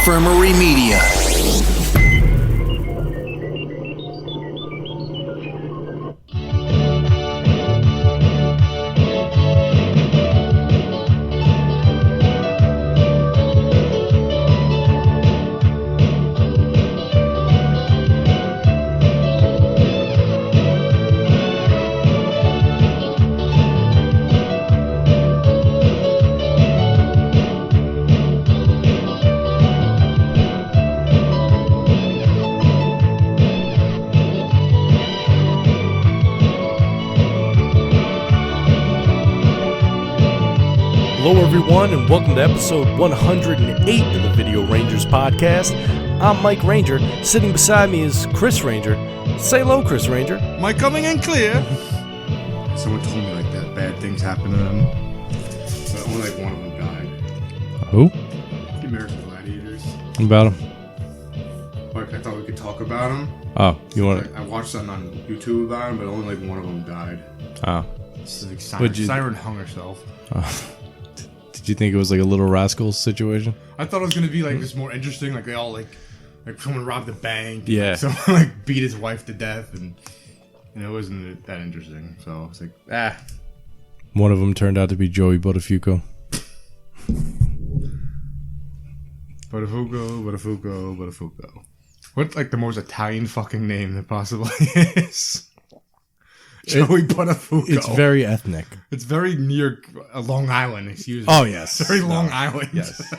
Infirmary Media. Hello everyone and welcome to episode 108 of the Video Rangers podcast. I'm Mike Ranger. Sitting beside me is Chris Ranger. Say hello, Chris Ranger. Am I coming in clear? Someone told me like that bad things happen to them. But only like one of them died. Who? The American Gladiators. What about him? Like I thought we could talk about them. Oh, you want I watched something on YouTube about them, but only like one of them died. Oh. This is like Siren hung herself. Did you think it was like a Little Rascals situation? I thought it was gonna be like this more interesting, like they all like someone robbed a bank. Yeah. Like, someone like beat his wife to death, and it wasn't that interesting. So it's like One of them turned out to be Joey Buttafuoco. Buttafuoco. What's like the most Italian fucking name there possibly is? Joey Buttafuoco. It's very ethnic. It's very near Long Island, excuse me. Oh, yes. It's very Long Island. Yes.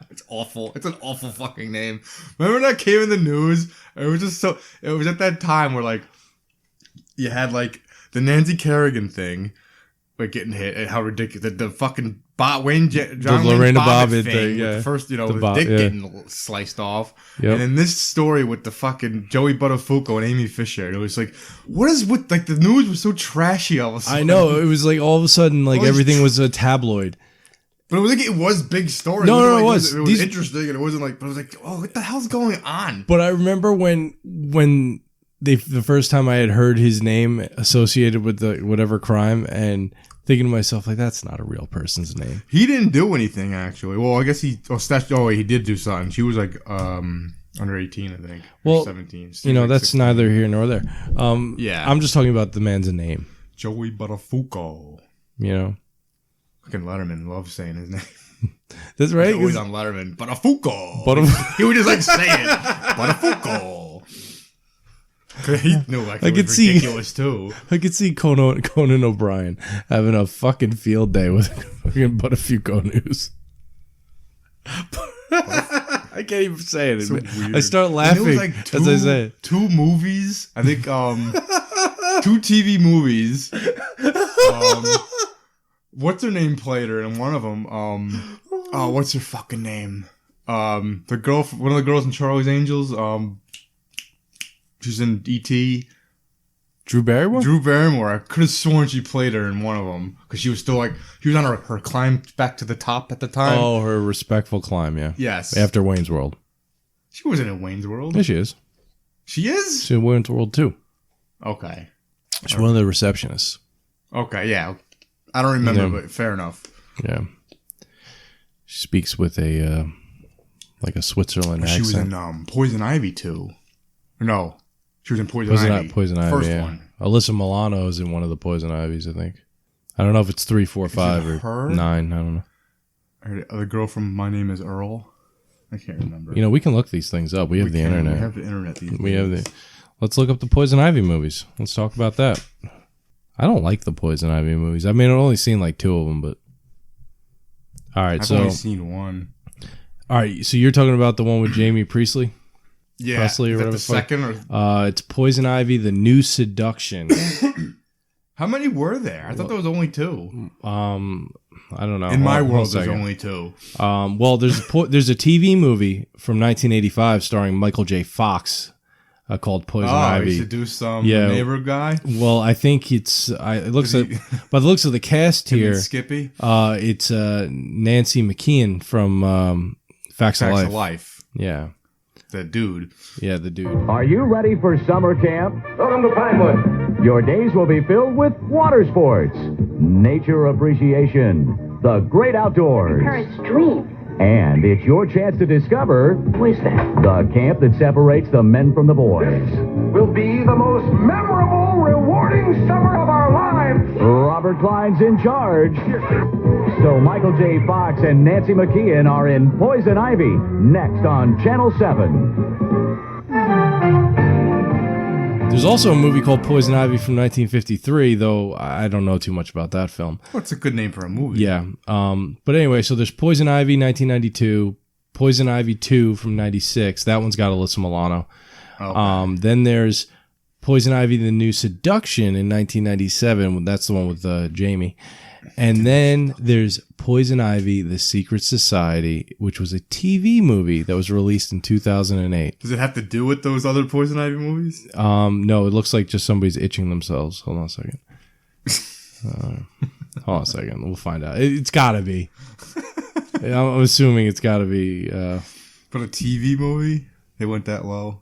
It's awful. It's an awful fucking name. Remember that came in the news? It was just so... It was at that time where, like, you had, like, the Nancy Kerrigan thing, like, getting hit, and how ridiculous... The fucking... John Lorena Bobbitt thing, yeah. yeah. First, the his dick getting sliced off. Yep. And then this story with the fucking Joey Buttafuoco and Amy Fisher. And it was like, what is with... Like, the news was so trashy all of a sudden. I know. It was like all of a sudden, like everything was a tabloid. But it was like it was big story. It was. Was. It was interesting, and it wasn't like. But it was like, oh, what the hell's going on? But I remember when the first time I had heard his name associated with the whatever crime, and thinking to myself like, that's not a real person's name. He didn't do anything actually. Well, I guess he did do something. She was like under 18, I think. Or 17. You know, that's 16. Neither here nor there. Yeah, I'm just talking about the man's name. Joey Buttafuoco. You know. Fucking Letterman loves saying his name. That's right. He's always on Letterman. Buttafuoco. He would just like say it. Buttafuoco. He knew like it was ridiculous too. I could see Conan O'Brien having a fucking field day with fucking Buttafuoco news. I can't even say it. So I start laughing like as I say it. 2 movies. I think 2 TV movies. What's her name played her in one of them? What's her fucking name? The girl, one of the girls in Charlie's Angels. She's in E.T. Drew Barrymore. I could have sworn she played her in one of them because she was still like she was on her climb back to the top at the time. Oh, her respectful climb, yeah. Yes. After Wayne's World. She wasn't in Wayne's World. Yeah, she is. She is. She's in Wayne's World too. Okay. She's one of the receptionists. Okay, yeah. I don't remember, but fair enough. Yeah. She speaks with a like a Switzerland accent. She was in Poison Ivy too. No, she was in Poison Ivy. Poison Ivy. First yeah. one. Alyssa Milano is in one of the Poison Ivies, I think. I don't know if it's 3, 4, 5, or her? 9. I don't know. Or the girl from My Name Is Earl. I can't remember. You know, we can look these things up. We have the internet. We have the internet. Let's look up the Poison Ivy movies. Let's talk about that. I don't like the Poison Ivy movies. I mean, I've only seen like 2 of them, but all right. I've only seen 1. All right, so you're talking about the one with Jamie Priestley? Yeah, Presley or is that whatever. the second? Or? It's Poison Ivy: The New Seduction. How many were there? I thought there was only 2. I don't know. In my world, there's only 2. Well, there's a TV movie from 1985 starring Michael J. Fox called Poison Ivy. He seduced some neighbor guy. Well, I think it's. It looks like by the looks of the cast here, Skippy. It's Nancy McKeon from Facts of Life. Yeah. The dude. Yeah, the dude. Are you ready for summer camp? Welcome to Pinewood. Your days will be filled with water sports, nature appreciation, the great outdoors. Parents' dream. And it's your chance to discover Where's that? the camp that separates the men from the boys. Will be the most memorable, rewarding summer of our lives. Robert Klein's in charge. So Michael J. Fox and Nancy McKeon are in Poison Ivy, next on Channel 7. There's also a movie called Poison Ivy from 1953, though I don't know too much about that film. What's a good name for a movie? Yeah. But anyway, so there's Poison Ivy 1992, Poison Ivy 2 from 96. That one's got Alyssa Milano. Okay. Then there's Poison Ivy: The New Seduction in 1997. That's the one with Jamie. And then there's Poison Ivy: The Secret Society, which was a TV movie that was released in 2008. Does it have to do with those other Poison Ivy movies? No, it looks like just somebody's itching themselves. Hold on a second. Hold on a second. We'll find out. It's got to be. I'm assuming it's got to be. But a TV movie? They went that low?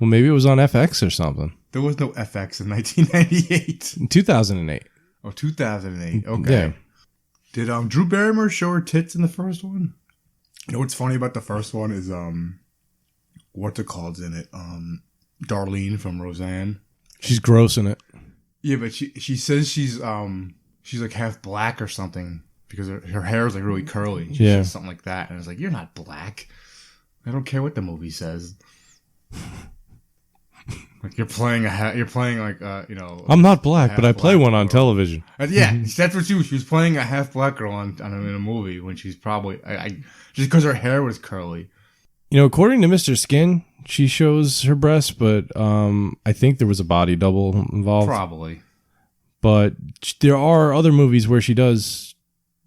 Well, maybe it was on FX or something. There was no FX in 1998. In 2008. Oh, 2008. Okay. Yeah. Did Drew Barrymore show her tits in the first one? You know what's funny about the first one is what's it called in it? Darlene from Roseanne. She's gross in it. Yeah, but she says she's like half black or something because her hair is like really curly. She says something like that, and it's like, you're not black. I don't care what the movie says. Like you're playing like I'm not black, but I play one on television. Yeah, that's what she was playing a half black girl in a movie when she's probably just because her hair was curly. You know, according to Mr. Skin, she shows her breasts, but I think there was a body double involved. Probably. But there are other movies where she does,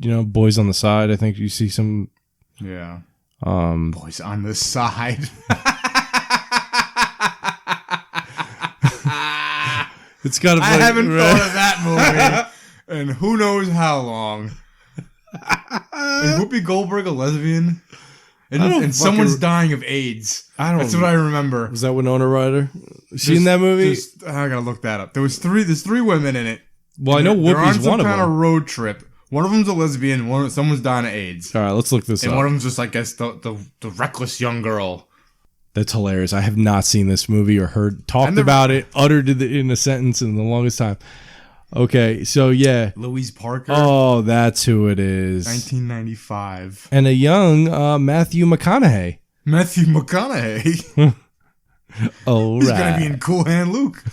Boys on the Side. I think you see some. Yeah. Boys on the Side. It's got to be. I haven't thought of that movie and who knows how long. Is Whoopi Goldberg a lesbian? And someone's dying of AIDS. That's what I remember. Was that Winona Ryder? Was she in that movie? I gotta look that up. There's three women in it. Well, I know Whoopi's one of them. They're on some kind of road trip. One of them's a lesbian. Someone's dying of AIDS. All right, let's look this up. And one of them's just, I guess, the reckless young girl. That's hilarious. I have not seen this movie or talked about it, uttered it in a sentence in the longest time. Okay, so yeah. Louise Parker. Oh, that's who it is. 1995. And a young Matthew McConaughey. Matthew McConaughey? Oh, He's going to be in Cool Hand Luke.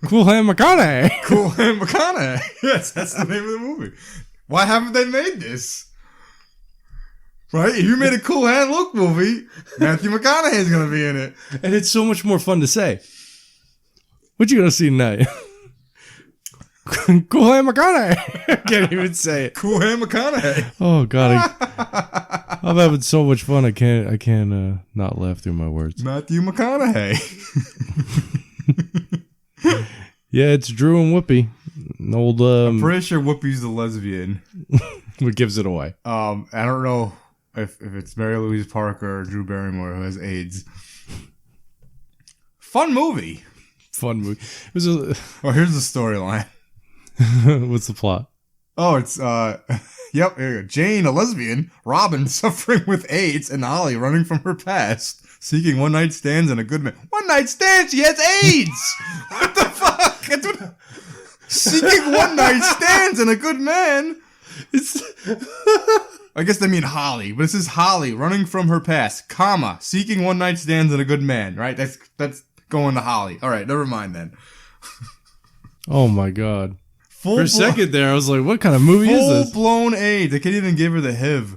Cool Hand McConaughey. Cool Hand McConaughey. Yes, that's the name of the movie. Why haven't they made this? Right? If you made a Cool Hand Luke movie, Matthew McConaughey's going to be in it. And it's so much more fun to say. What you going to see tonight? Cool Hand McConaughey. I can't even say it. Cool Hand McConaughey. Oh, God. I'm having so much fun. I can't not laugh through my words. Matthew McConaughey. Yeah, it's Drew and Whoopi. An old. I'm pretty sure Whoopi's the lesbian. What gives it away? I don't know if it's Mary Louise Parker or Drew Barrymore who has AIDS. Fun movie. Fun movie. It was Well, here's the storyline. What's the plot? Oh, it's yep. Here you go. Jane, a lesbian, Robin, suffering with AIDS, and Ollie running from her past, seeking one night stands and a good man. One night stands? She has AIDS. What the fuck? That's what. Seeking one night stands and a good man. I guess they mean Holly, but this is Holly running from her past, comma, seeking one night stands and a good man. Right? That's going to Holly. All right, never mind then. Oh my God. For a second there, I was like, what kind of movie is this? Full-blown AIDS. They can't even give her the HIV.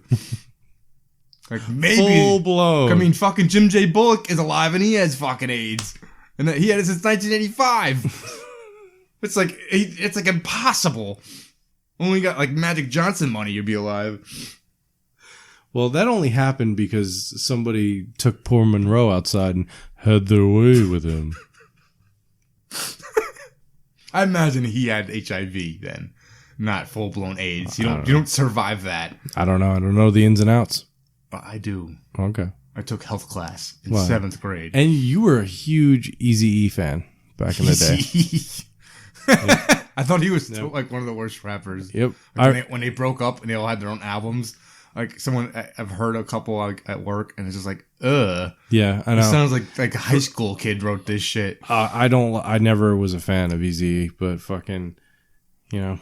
Like, maybe. Full-blown. I mean, fucking Jim J. Bullock is alive and he has fucking AIDS. And he had it since 1985. It's like impossible. Only got like Magic Johnson money, you'd be alive. Well, that only happened because somebody took poor Monroe outside and had their way with him. I imagine he had HIV then, not full blown AIDS. You don't survive that. I don't know. I don't know the ins and outs. I do. Okay. I took health class in 7th grade. And you were a huge Eazy-E fan back in the day. I thought he was like one of the worst rappers. Yep. Like when they broke up and they all had their own albums. like someone I've heard a couple like at work, and it's just like, ugh. Yeah, I know. It sounds like a high school kid wrote this shit. I never was a fan of Eazy, but fucking, you know.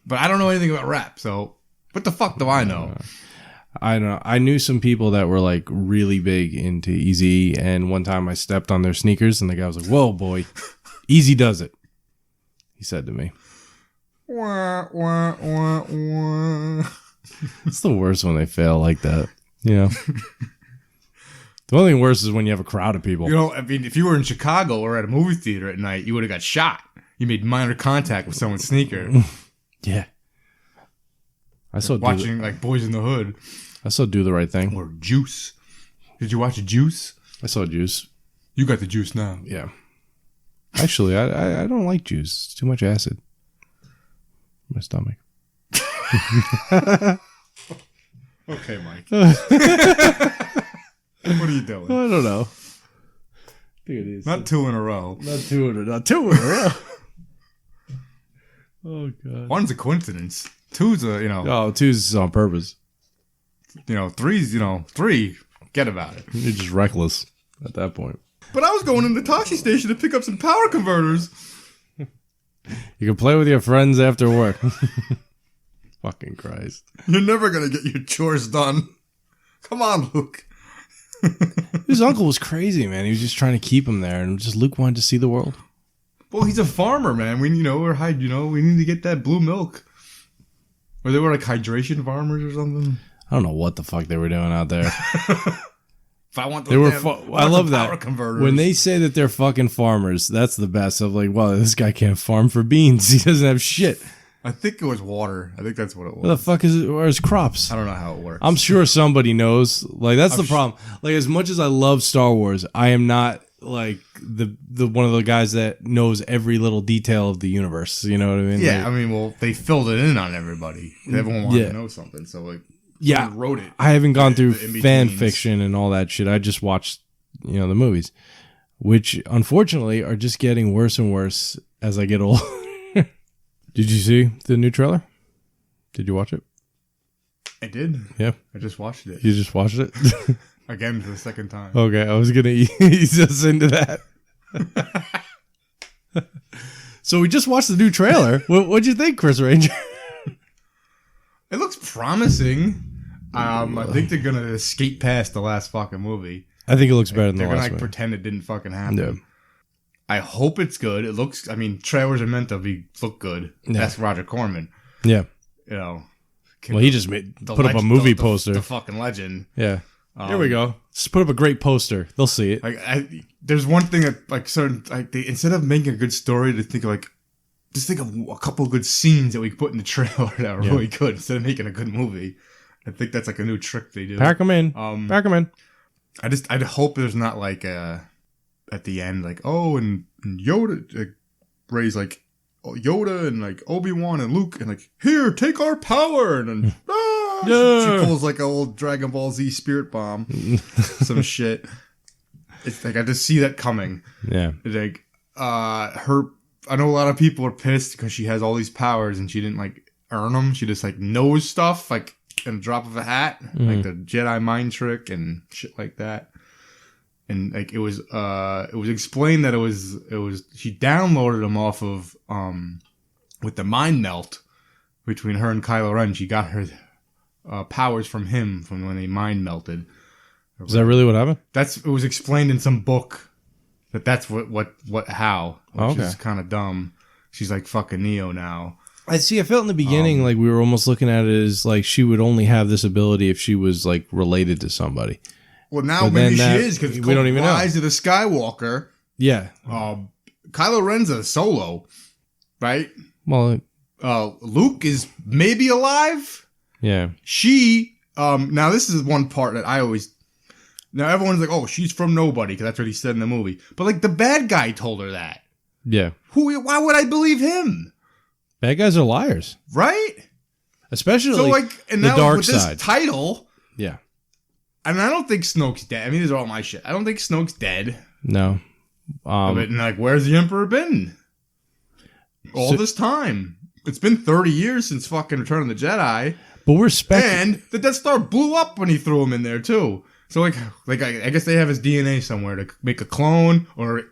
But I don't know anything about rap, so what the fuck do I know? I don't know. I knew some people that were like really big into Eazy, and one time I stepped on their sneakers, and the guy was like, "Whoa, boy, Eazy does it." He said to me. Wah, wah, wah, wah. It's the worst when they fail like that, you know. The only thing worse is when you have a crowd of people. You know, I mean, if you were in Chicago or at a movie theater at night, you would have got shot. You made minor contact with someone's sneaker. Yeah. I still watching like Boys in the Hood. I still do the right thing. Or Juice. Did you watch Juice? I saw Juice. You got the juice now. Yeah. Actually, I don't like juice. It's too much acid. My stomach. Okay, Mike. What are you doing? I don't know. I think it is. Not two in a row. Not two in a row. Oh god. One's a coincidence. Two's a, Oh, two's on purpose. Three's, three. Forget about it. You're just reckless at that point. But I was going in the taxi station to pick up some power converters. You can play with your friends after work. Fucking Christ. You're never going to get your chores done. Come on, Luke. His uncle was crazy, man. He was just trying to keep him there, and just Luke wanted to see the world. Well, he's a farmer, man. We need to get that blue milk. Or they were like hydration farmers or something. I don't know what the fuck they were doing out there. If I want I love that. Power converters. When they say that they're fucking farmers, that's the best. I'm like, wow, this guy can't farm for beans. He doesn't have shit. I think it was water. I think that's what it was. What the fuck are his crops? I don't know how it works. I'm sure somebody knows. Like, that's the problem. Like, as much as I love Star Wars, I am not like the one of the guys that knows every little detail of the universe. You know what I mean? Yeah, like, I mean, well, they filled it in on everybody. Everyone wanted to know something, so like, yeah, wrote it. I haven't gone through the fan fiction and all that shit. I just watched, the movies, which unfortunately are just getting worse and worse as I get older. Did you see the new trailer? Did you watch it? I did. Yeah, I just watched it. You just watched it Again for the second time. Okay, I was gonna ease us into that. So we just watched the new trailer. What'd you think, Chris Ranger? It looks promising. I think they're gonna skate past the last fucking movie. I think it looks better than the last last one. They're gonna one. pretend it didn't fucking happen. Yeah. I hope it's good. It looks. I mean, trailers are meant to look good. Yeah. That's Roger Corman. Yeah. Well, he just put up a movie poster. The fucking legend. Yeah. Here we go. Just put up a great poster. They'll see it. Like, there's one thing that they instead of making a good story, they think of just think of a couple of good scenes that we could put in the trailer that are really good instead of making a good movie. I think that's like a new trick they do. Pack them in. Pack them in. I hope there's not like at the end like, oh, and Yoda, like, Rey's like, Yoda and like Obi-Wan and Luke and like, here, take our power, and then she pulls like a old Dragon Ball Z spirit bomb, some shit. It's like I just see that coming. Yeah. It's like I know a lot of people are pissed because she has all these powers and she didn't like earn them. She just like knows stuff like in a drop of a hat, like the Jedi mind trick and shit like that. And like it was explained that it was she downloaded them off of with the mind melt between her and Kylo Ren. She got her powers from him from when they mind melted. Is that really what happened? It was explained in some book that's how, which is kind of dumb. She's like fucking Neo now. I see. I felt in the beginning like we were almost looking at it as like she would only have this ability if she was like related to somebody. Well, now maybe she is because we don't even know. Rise of the Skywalker. Yeah. Kylo Ren's a Solo, right? Well, Luke is maybe alive. Yeah. She now this is one part that I always. Now everyone's like, oh, she's from nobody because that's what he said in the movie. But like the bad guy told her that. Yeah. Why would I believe him? Bad guys are liars, right? Especially so like and the now dark with side. This title. Yeah. And I don't think Snoke's dead. I mean, these are all my shit. I don't think Snoke's dead. No. But like, where's the Emperor been? All this time. It's been 30 years since fucking Return of the Jedi. But we're speculating. And the Death Star blew up when he threw him in there too. So like I guess they have his DNA somewhere to make a clone, or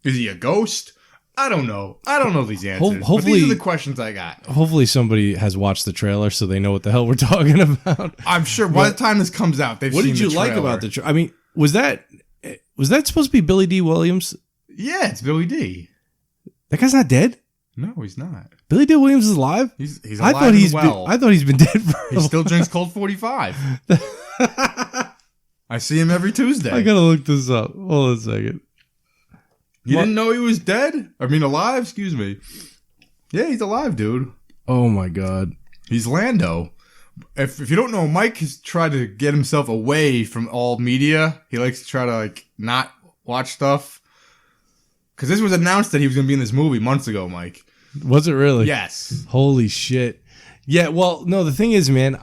is he a ghost? I don't know. I don't know these answers. Hopefully, but these are the questions I got. Hopefully somebody has watched the trailer so they know what the hell we're talking about. I'm sure by the time this comes out, they've seen the trailer. What did you like about the trailer? I mean, was that supposed to be Billy Dee Williams? Yeah, it's Billy Dee. That guy's not dead? No, he's not. Billy Dee Williams is alive? He's alive and well. I thought he's been dead for He still drinks Colt 45. I see him every Tuesday. I gotta look this up. Hold on a second. You didn't know he was dead? I mean, alive? Excuse me. Yeah, he's alive, dude. Oh my god. He's Lando. If you don't know, Mike has tried to get himself away from all media. He likes to try to like not watch stuff. Because this was announced that he was going to be in this movie months ago, Mike. Was it really? Yes. Holy shit. Yeah, well, no, the thing is, man,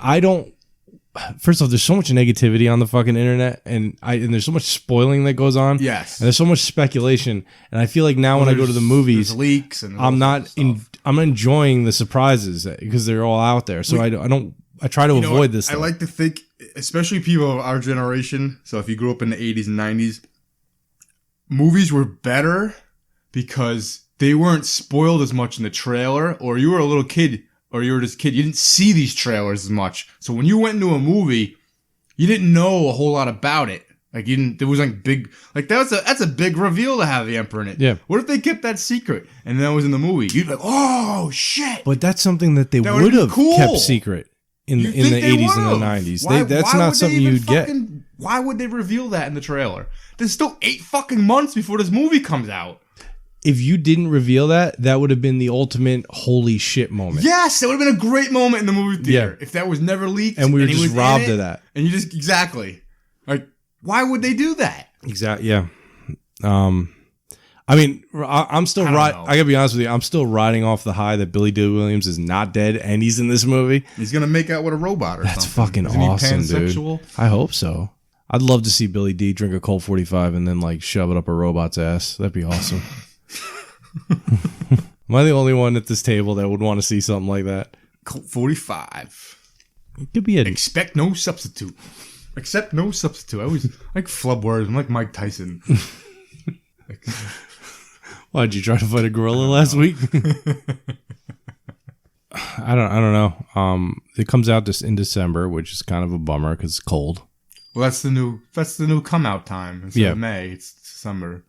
first off, there's so much negativity on the fucking internet, and there's so much spoiling that goes on. Yes. And there's so much speculation, and I feel like now when I go to the movies, there's leaks and I'm enjoying the surprises because they're all out there. So I try to avoid this stuff. I like to think, especially people of our generation, so if you grew up in the 80s and 90s, movies were better because they weren't spoiled as much in the trailer, or you were a little kid, or you were just a kid, you didn't see these trailers as much. So when you went into a movie, you didn't know a whole lot about it. Like there was like big, like that's a big reveal to have the Emperor in it. Yeah. What if they kept that secret and that was in the movie? You'd be like, oh shit. But that's something that they would have kept secret in the 80s and the 90s. That's not something you'd get. Why would they reveal that in the trailer? There's still 8 fucking months before this movie comes out. If you didn't reveal that would have been the ultimate holy shit moment. Yes, it would have been a great moment in the movie theater. Yeah. If that was never leaked. And we were just robbed of that. And you just, exactly. Like, why would they do that? Exactly, yeah. I mean, I'm still I gotta be honest with you, I'm still riding off the high that Billy Dee Williams is not dead and he's in this movie. He's gonna make out with a robot or That's something. Fucking awesome, dude. I hope so. I'd love to see Billy Dee drink a Colt 45 and then like shove it up a robot's ass. That'd be awesome. Am I the only one at this table that would want to see something like that? Colt 45. It could be Expect no substitute. Accept no substitute. I always like flub words. I'm like Mike Tyson. Why did you try to fight a gorilla last week? I don't know. It comes out in December, which is kind of a bummer because it's cold. Well, that's the new come out time. Instead of May, it's December.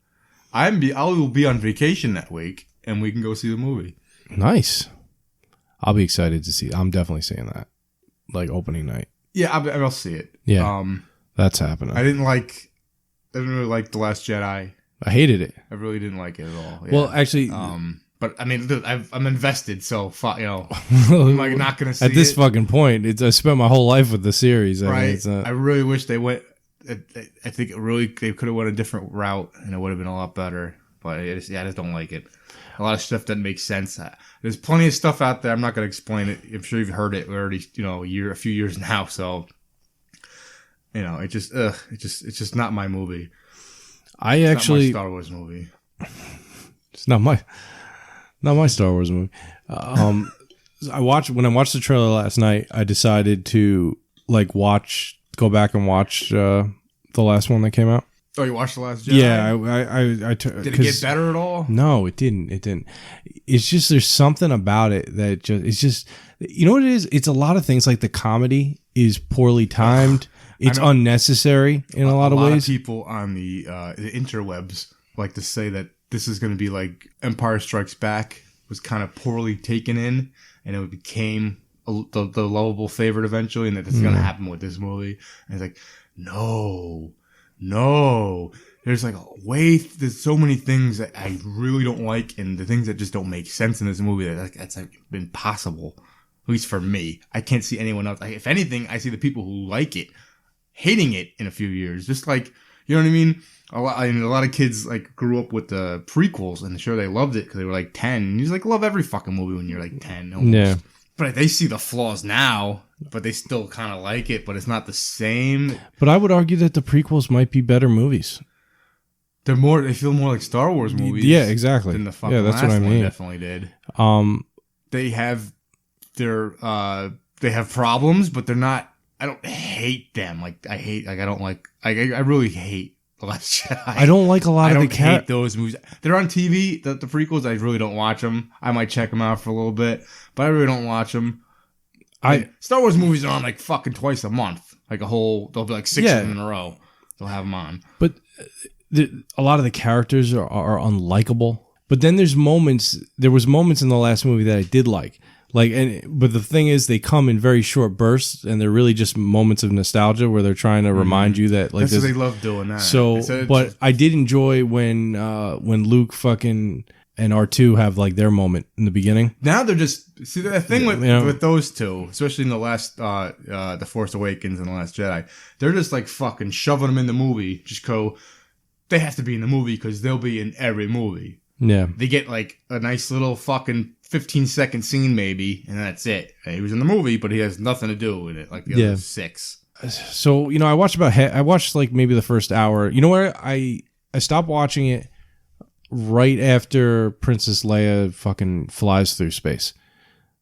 I will be on vacation that week, and we can go see the movie. Nice. I'll be excited to see. I'm definitely seeing that, like opening night. Yeah, I'll see it. Yeah, that's happening. I didn't really like The Last Jedi. I hated it. I really didn't like it at all. Yeah. Well, actually, but I mean, I'm invested, so am I not going to see it? At this fucking point, I spent my whole life with the series. I really wish they went. I think they could have went a different route, and it would have been a lot better. But I just don't like it. A lot of stuff doesn't make sense. There's plenty of stuff out there. I'm not going to explain it. I'm sure you've heard it already. A few years now. So, it's just not my movie. It's not my Star Wars movie. It's not my Star Wars movie. When I watched the trailer last night, I decided to go back and watch the last one that came out. Oh, you watched The Last Jedi? Yeah, did it get better at all? No, it didn't. It's just there's something about it that it's just you know what it is? It's a lot of things like the comedy is poorly timed. It's unnecessary in a lot of ways. A lot of people on the interwebs like to say that this is going to be like Empire Strikes Back was kind of poorly taken in, and it became the lovable favorite eventually, and that this is going to happen with this movie. And it's like, no. There's there's so many things that I really don't like, and the things that just don't make sense in this movie that's impossible. At least for me. I can't see anyone else. If anything, I see the people who like it hating it in a few years. Just you know what I mean? A lot of kids grew up with the prequels, and sure they loved it because they were 10. And you just love every fucking movie when you're 10. Almost. Yeah. But they see the flaws now, but they still kind of like it, but it's not the same. But I would argue that the prequels might be better movies. They feel more like Star Wars movies. Yeah, exactly. Than the fucking last one definitely did. They have their they have problems, but they're not. I don't hate them. Like I really hate The Last Jedi. I don't like a lot of the characters. I don't hate those movies. They're on TV. The prequels. I really don't watch them. I might check them out for a little bit, but I really don't watch them. Star Wars movies are on like fucking twice a month. Like they'll be like 6 of them in a row. They'll have them on. But a lot of the characters are unlikable. But then there was moments in the last movie that I did like. But the thing is, they come in very short bursts, and they're really just moments of nostalgia where they're trying to remind you that, like, that's what they love doing that. So, but I did enjoy when Luke fucking and R2 have like their moment in the beginning. Now they're just the thing with those two, especially in the last The Force Awakens and The Last Jedi, they're just like fucking shoving them in the movie. Just they have to be in the movie because they'll be in every movie. Yeah, they get like a nice little fucking 15-second scene maybe, and that's it. He was in the movie, but he has nothing to do with it, like the other 6. So I watched like maybe the first hour. You know where I stopped watching it right after Princess Leia fucking flies through space.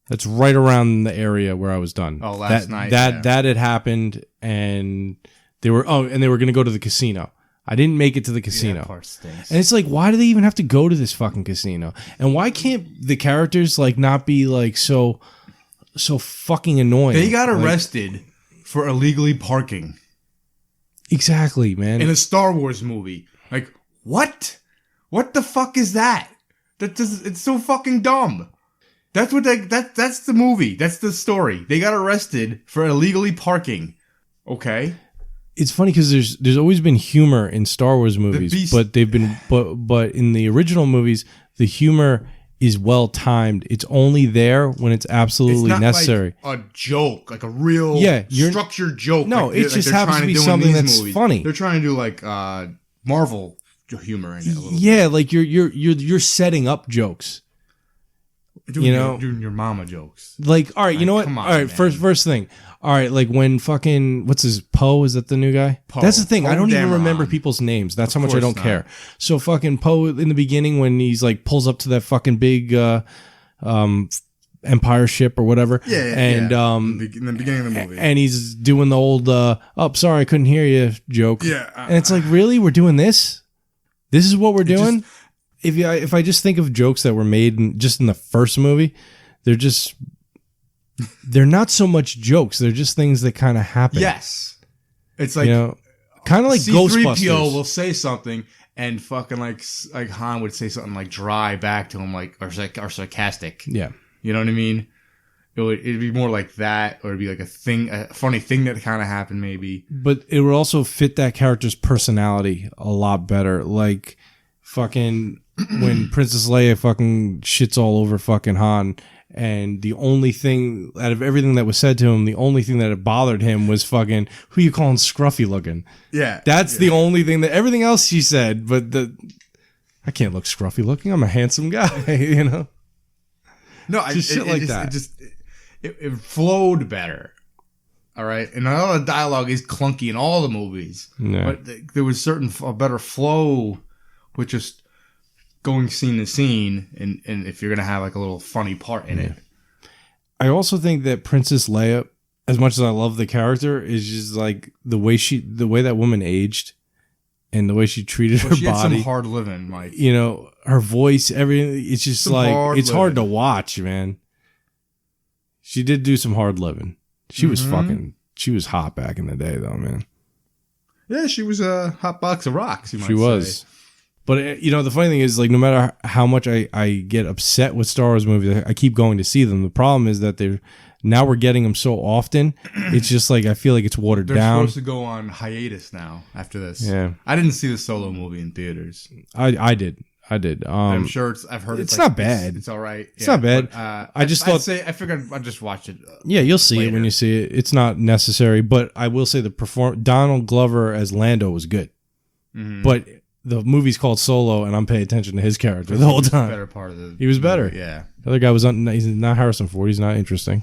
That's right around the area where I was done. Oh, last night. That had happened, and they were going to go to the casino. I didn't make it to the casino. That part stinks. And it's like, why do they even have to go to this fucking casino? And why can't the characters like not be like so fucking annoying? They got arrested for illegally parking. Exactly, man. In a Star Wars movie. Like, what? What the fuck is that? It's so fucking dumb. That's the movie. That's the story. They got arrested for illegally parking. Okay. It's funny because there's always been humor in Star Wars movies, but they've been but in the original movies, the humor is well timed. It's only there when it's absolutely necessary. Like a joke, like a real structured joke. No, like it just happens to be something that's movies. funny. They're trying to do like Marvel humor in it a little bit. Yeah, like you're setting up jokes. Doing your mama jokes. Like, all right, you know what? Come on, all right, man. first thing. All right, like when fucking what's his Poe? Is that the new guy? Poe. That's the thing. I don't even Dameron. remember people's names. That's how much I don't not. care. So fucking Poe in the beginning when he's like pulls up to that fucking big Empire ship or whatever. Yeah. And in the beginning of the movie, and he's doing the old sorry, I couldn't hear you joke. Yeah. And it's like, really, we're doing this? This is what we're doing? If I just think of jokes that were made just in the first movie, they're not so much jokes. They're just things that kind of happen. Yes. It's like, kind of like Ghostbusters. C-3PO will say something and fucking like Han would say something like dry back to him, like, or sarcastic. Yeah. You know what I mean? It'd be more like that, or it'd be like a funny thing that kind of happened maybe. But it would also fit that character's personality a lot better. Like fucking when Princess Leia fucking shits all over fucking Han. And the only thing out of everything that was said to him, the only thing that had bothered him was fucking, who you calling scruffy looking? Yeah. That's the only thing that everything else she said, but I can't look scruffy looking. I'm a handsome guy, you know? No, it flowed better. All right. And all the dialogue is clunky in all the movies. Yeah. But there was a better flow with just going scene to scene, and if you're gonna have like a little funny part in it. I also think that Princess Leia, as much as I love the character, is just like the way that woman aged and the way she treated her she body. Had some hard living, like her voice, everything. It's just like it's hard to watch, man. She did do some hard living. She was she was hot back in the day, though, man. Yeah, she was a hot box of rocks. She was. But, the funny thing is, like, no matter how much I get upset with Star Wars movies, I keep going to see them. The problem is that now we're getting them so often, it's just like, I feel like it's watered down. They're supposed to go on hiatus now after this. Yeah. I didn't see the Solo movie in theaters. I did. I'm sure I've heard it's not bad. It's all right. It's not bad. But, I figured I'd just watch it. Yeah, you'll see it when you see it. It's not necessary, but I will say Donald Glover as Lando was good. Mm-hmm. But the movie's called Solo, and I'm paying attention to his character the whole time. Better part of the he was better. Movie, yeah. The other guy was he's not Harrison Ford. He's not interesting.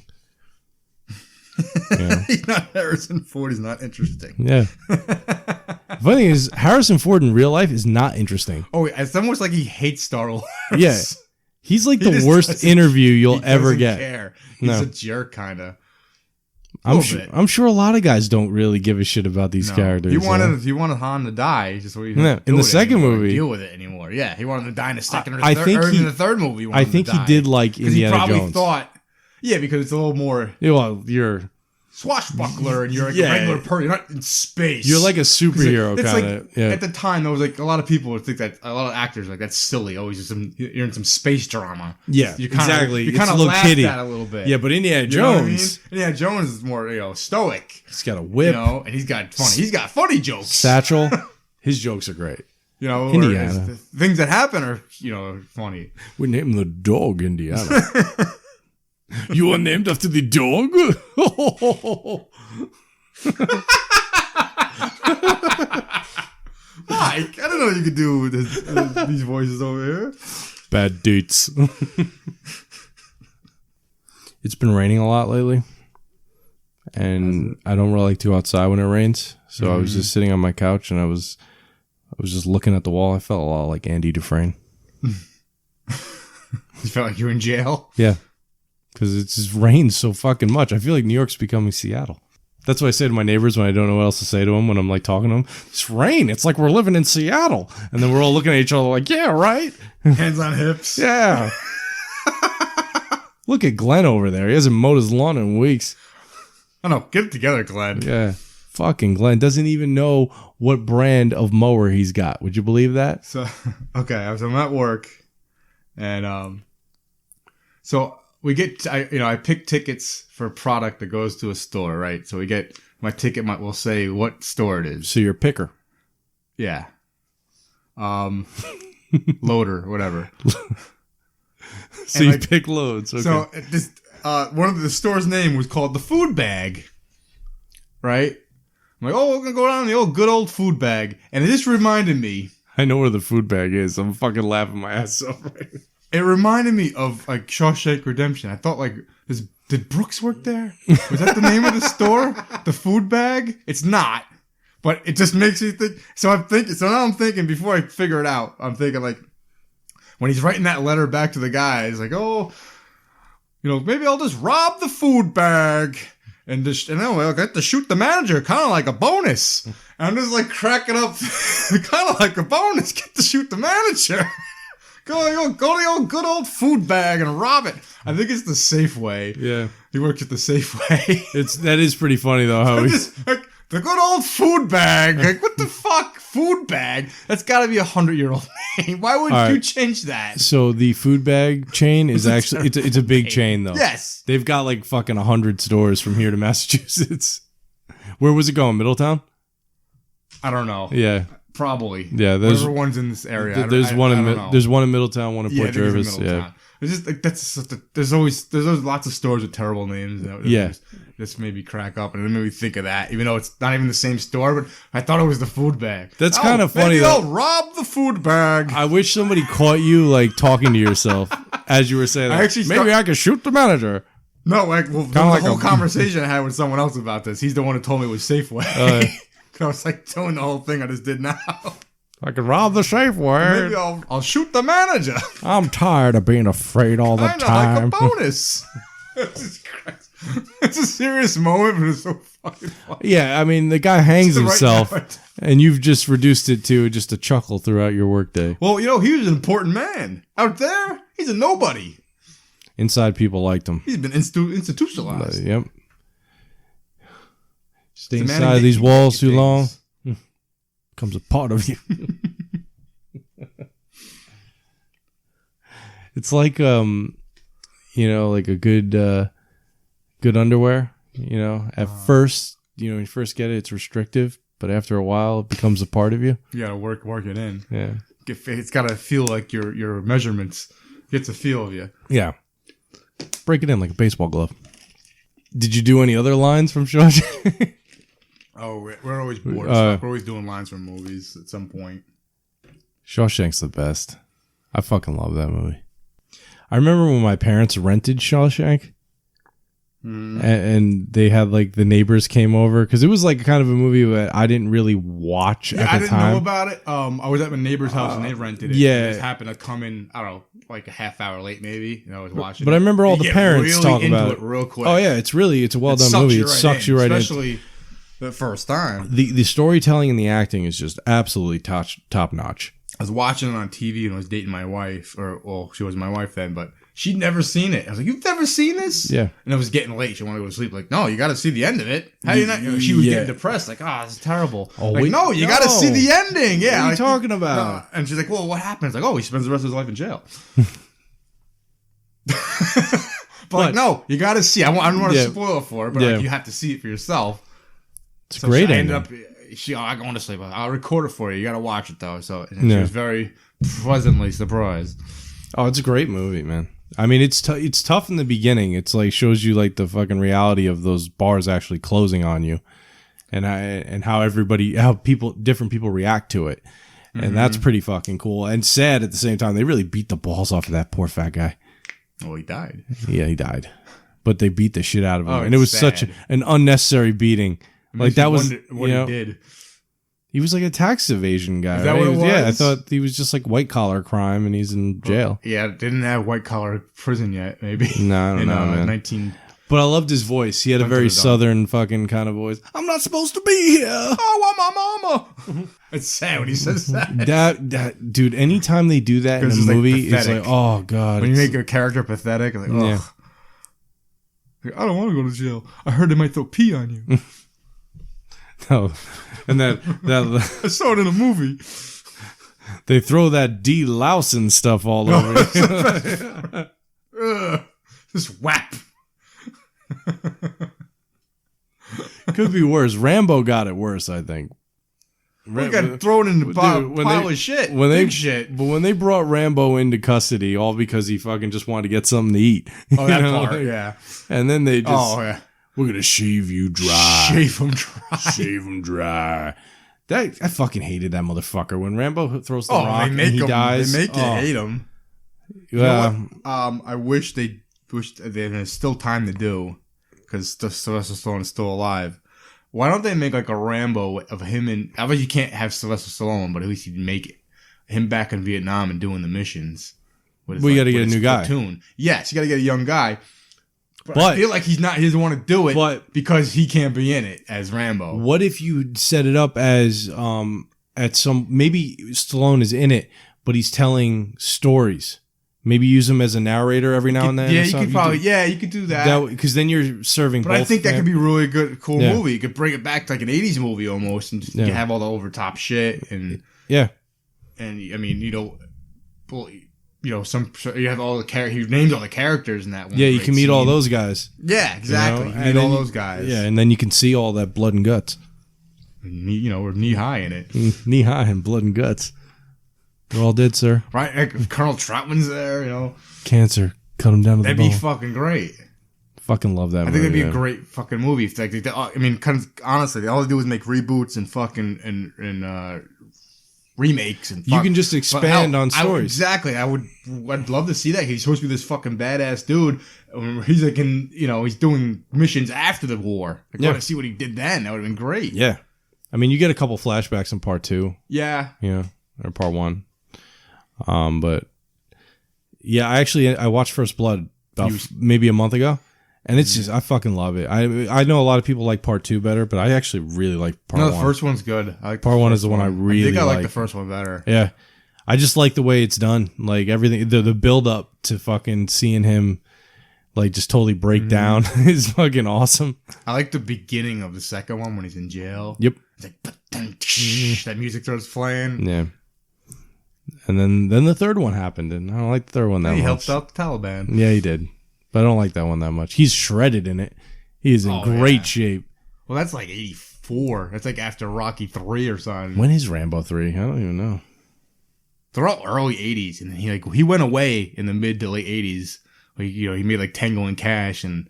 He's not Harrison Ford. He's not interesting. Yeah. The funny thing is, Harrison Ford in real life is not interesting. Oh, it's almost like he hates Star Wars. Yeah. He's like the worst interview you'll ever get. Care. He's a jerk, kind of. I'm sure a lot of guys don't really give a shit about these characters. He wanted Han to die, just so he in the second movie deal with it anymore. Yeah, he wanted to die in the second or I third. think In the third movie, I think he did like Indiana he probably Jones. thought, because it's a little more. Yeah, well, you're swashbuckler and you're like a regular person. You're not in space. You're like a superhero kind of. Like, at the time, there was like a lot of people would think that a lot of actors like that's silly. Always you're in some space drama. Yeah, exactly. You kind of laugh at that a little bit. Yeah, but Indiana Jones. Indiana Jones is more stoic. He's got a whip, and he's got funny jokes. Satchel. His jokes are great. Indiana. Things that happen are funny. We named the dog Indiana. You are named after the dog? Mike, I don't know what you could do with these voices over here. Bad dates. It's been raining a lot lately. And I don't really like to go outside when it rains. So I was just sitting on my couch and I was just looking at the wall. I felt a lot like Andy Dufresne. You felt like you were in jail? Yeah. Because it just rains so fucking much. I feel like New York's becoming Seattle. That's what I say to my neighbors when I don't know what else to say to them when I'm like talking to them. It's rain. It's like we're living in Seattle. And then we're all looking at each other like, yeah, right? Hands on hips. Yeah. Look at Glenn over there. He hasn't mowed his lawn in weeks. I know. Get it together, Glenn. Yeah. Fucking Glenn doesn't even know what brand of mower he's got. Would you believe that? So, okay. So I'm at work. And, so... I pick tickets for a product that goes to a store, right? So we get my ticket will say what store it is. So you're a picker. Yeah. Loader, whatever. So you pick loads. Okay. So this one of the store's name was called the Food Bag. Right? I'm like, we're gonna go down the good old Food Bag. And it just reminded me. I know where the Food Bag is. I'm fucking laughing my ass off right now. It reminded me of like Shawshank Redemption. I thought like, did Brooks work there? Was that the name of the store? The Food Bag? It's not, but it just makes me think. So now I'm thinking before I figure it out, I'm thinking like when he's writing that letter back to the guy, he's like, maybe I'll just rob the food bag and I'll get to shoot the manager, kind of like a bonus. And I'm just like cracking up, kind of like a bonus, get to shoot the manager. Go to the old good old Food Bag and rob it. I think it's the Safeway. Yeah, he works at the Safeway. That is pretty funny though. How he's like the good old Food Bag. Like what the fuck, Food Bag? That's got to be 100-year-old name. Why wouldn't you change that? So the Food Bag chain is actually it's a big chain though. Yes, they've got like fucking 100 stores from here to Massachusetts. Where was it going? Middletown? I don't know. Yeah. Probably. Yeah, there's one's in this area. There's one in Middletown, one in Port Jervis. Yeah. It's just like there's always lots of stores with terrible names. This made me crack up and it made me think of that, even though it's not even the same store. But I thought it was the Food Bag. That's kind of funny. Maybe I'll rob the Food Bag. I wish somebody caught you like talking to yourself as you were saying that. Maybe I could shoot the manager. No, the whole conversation I had with someone else about this. He's the one who told me it was Safeway. I was like doing the whole thing I just did now. I can rob the Safeway. Maybe I'll shoot the manager. I'm tired of being afraid all the time. Like a bonus. It's a serious moment, but it's so fucking funny. Yeah, I mean, the guy hangs himself, and you've just reduced it to just a chuckle throughout your workday. Well, he was an important man. Out there, he's a nobody. Inside, people liked him. He's been institutionalized. Yep. Stay inside these walls too long, becomes a part of you. It's like like a good underwear. At first, when you first get it, it's restrictive, but after a while, it becomes a part of you. You gotta work it in. Yeah, it's gotta feel like your measurements gets a feel of you. Yeah, break it in like a baseball glove. Did you do any other lines from Shawshank? Oh, we're always bored. We're always doing lines from movies at some point. Shawshank's the best. I fucking love that movie. I remember when my parents rented Shawshank, and they had like the neighbors came over because it was like kind of a movie that I didn't really watch at the time. I didn't know about it. I was at my neighbor's house and they rented it. Yeah, it just happened to come in. I don't know, like a half hour late maybe. And I was watching. But I remember all the parents really talking into about it real quick. Oh yeah, it's a well done movie. It sucks you right in, especially the first time. The storytelling and the acting is just absolutely top notch. I was watching it on TV and I was dating my wife, she was my wife then, but she'd never seen it. I was like, "You've never seen this?" Yeah. And it was getting late. She wanted to go to sleep. Like, no, you got to see the end of it. How do you not? She was getting depressed. Like, this is terrible. Oh, like, no, you got to see the ending. Yeah. What are you like, talking about? No. And she's like, well, what happens? Like, he spends the rest of his life in jail. but like, no, you got to see. I don't want to spoil it for her, but like, you have to see it for yourself. It's great. I ended up. I'm going to sleep. I'll record it for you. You got to watch it though. So she was very pleasantly surprised. Oh, it's a great movie, man. I mean, it's tough in the beginning. It's like shows you like the fucking reality of those bars actually closing on you, and how different people react to it, and that's pretty fucking cool and sad at the same time. They really beat the balls off of that poor fat guy. Oh, he died. Yeah, he died, but they beat the shit out of him, and it was sad. such an unnecessary beating. Like that was what he did. He was like a tax evasion guy. Is that what it was? Yeah, I thought he was just like white collar crime, and he's in jail. Yeah, didn't have white collar prison yet. Maybe. No, I don't know, man. 19. But I loved his voice. He had a very southern fucking kind of voice. I'm not supposed to be here. I want my mama. It's sad when he says that. That dude. Anytime they do that in a movie, it's like, oh god. When you make a character pathetic, like, ugh. Like, I don't want to go to jail. I heard they might throw pee on you. No, and that I saw it in a movie. They throw that D. Lawson stuff all over. Just whap. Could be worse. Rambo got it worse, I think. We got thrown in the pile of shit. Big shit. But when they brought Rambo into custody, all because he fucking just wanted to get something to eat. Oh, that part, yeah. And then they just... Oh, yeah. We're going to shave you dry. Shave him dry. Shave him dry. I fucking hated that motherfucker. When Rambo throws the rock and he dies. They make you hate him. Yeah. You know I wish there's still time to do, because Sylvester Stallone is still alive. Why don't they make like a Rambo of him and... Obviously you can't have Sylvester Stallone, but at least you'd make him back in Vietnam and doing the missions. We got to get a new guy. Platoon. Yes, you got to get a young guy. But I feel like he doesn't want to do it because he can't be in it as Rambo. What if you set it up as maybe Stallone is in it, but he's telling stories. Maybe use him as a narrator every now and then. Yeah, you could probably. You could do that. Because then you're serving. But I think that could be a really good, cool movie. You could bring it back to like an '80s movie almost, and just you have all the over top shit and and I mean you have all the characters. He named all the characters in that one. Yeah, you can meet all those guys. Yeah, exactly. You meet all those guys. Yeah, and then you can see all that blood and guts. We're knee high in it. Knee high in blood and guts. We're all dead, sir. Right? Like, Colonel Troutman's there, Cancer. Cut him down to the bone. That'd be fucking great. Fucking love that movie. I think that'd be a great fucking movie. Honestly, all they do is make reboots and fucking and remakes and you can just expand on stories. Exactly. I'd love to see that. He's supposed to be this fucking badass dude. He's like he's doing missions after the war. I want to see what he did then. That would have been great. Yeah. I mean, you get a couple flashbacks in part 2. Yeah. Or part 1. But yeah, I watched First Blood about maybe a month ago. And it's just, I fucking love it. I know a lot of people like part 2 better, but I actually really like part 1. No, the first one's good. I like part 1 is the one I really like. I think I like the first one better. Yeah. I just like the way it's done. Like everything, the build up to fucking seeing him like just totally break down is fucking awesome. I like the beginning of the second one when he's in jail. Yep. It's like, that music starts playing. Yeah. And then the third one happened, and I don't like the third one that much. He helped out the Taliban. Yeah, he did. But I don't like that one that much. He's shredded in it. He is in great shape. Well, that's like 84. That's like after Rocky 3 or something. When is Rambo 3? I don't even know. They're all early 80s, and he went away in the mid to late 80s. Like, he made like Tango and Cash, and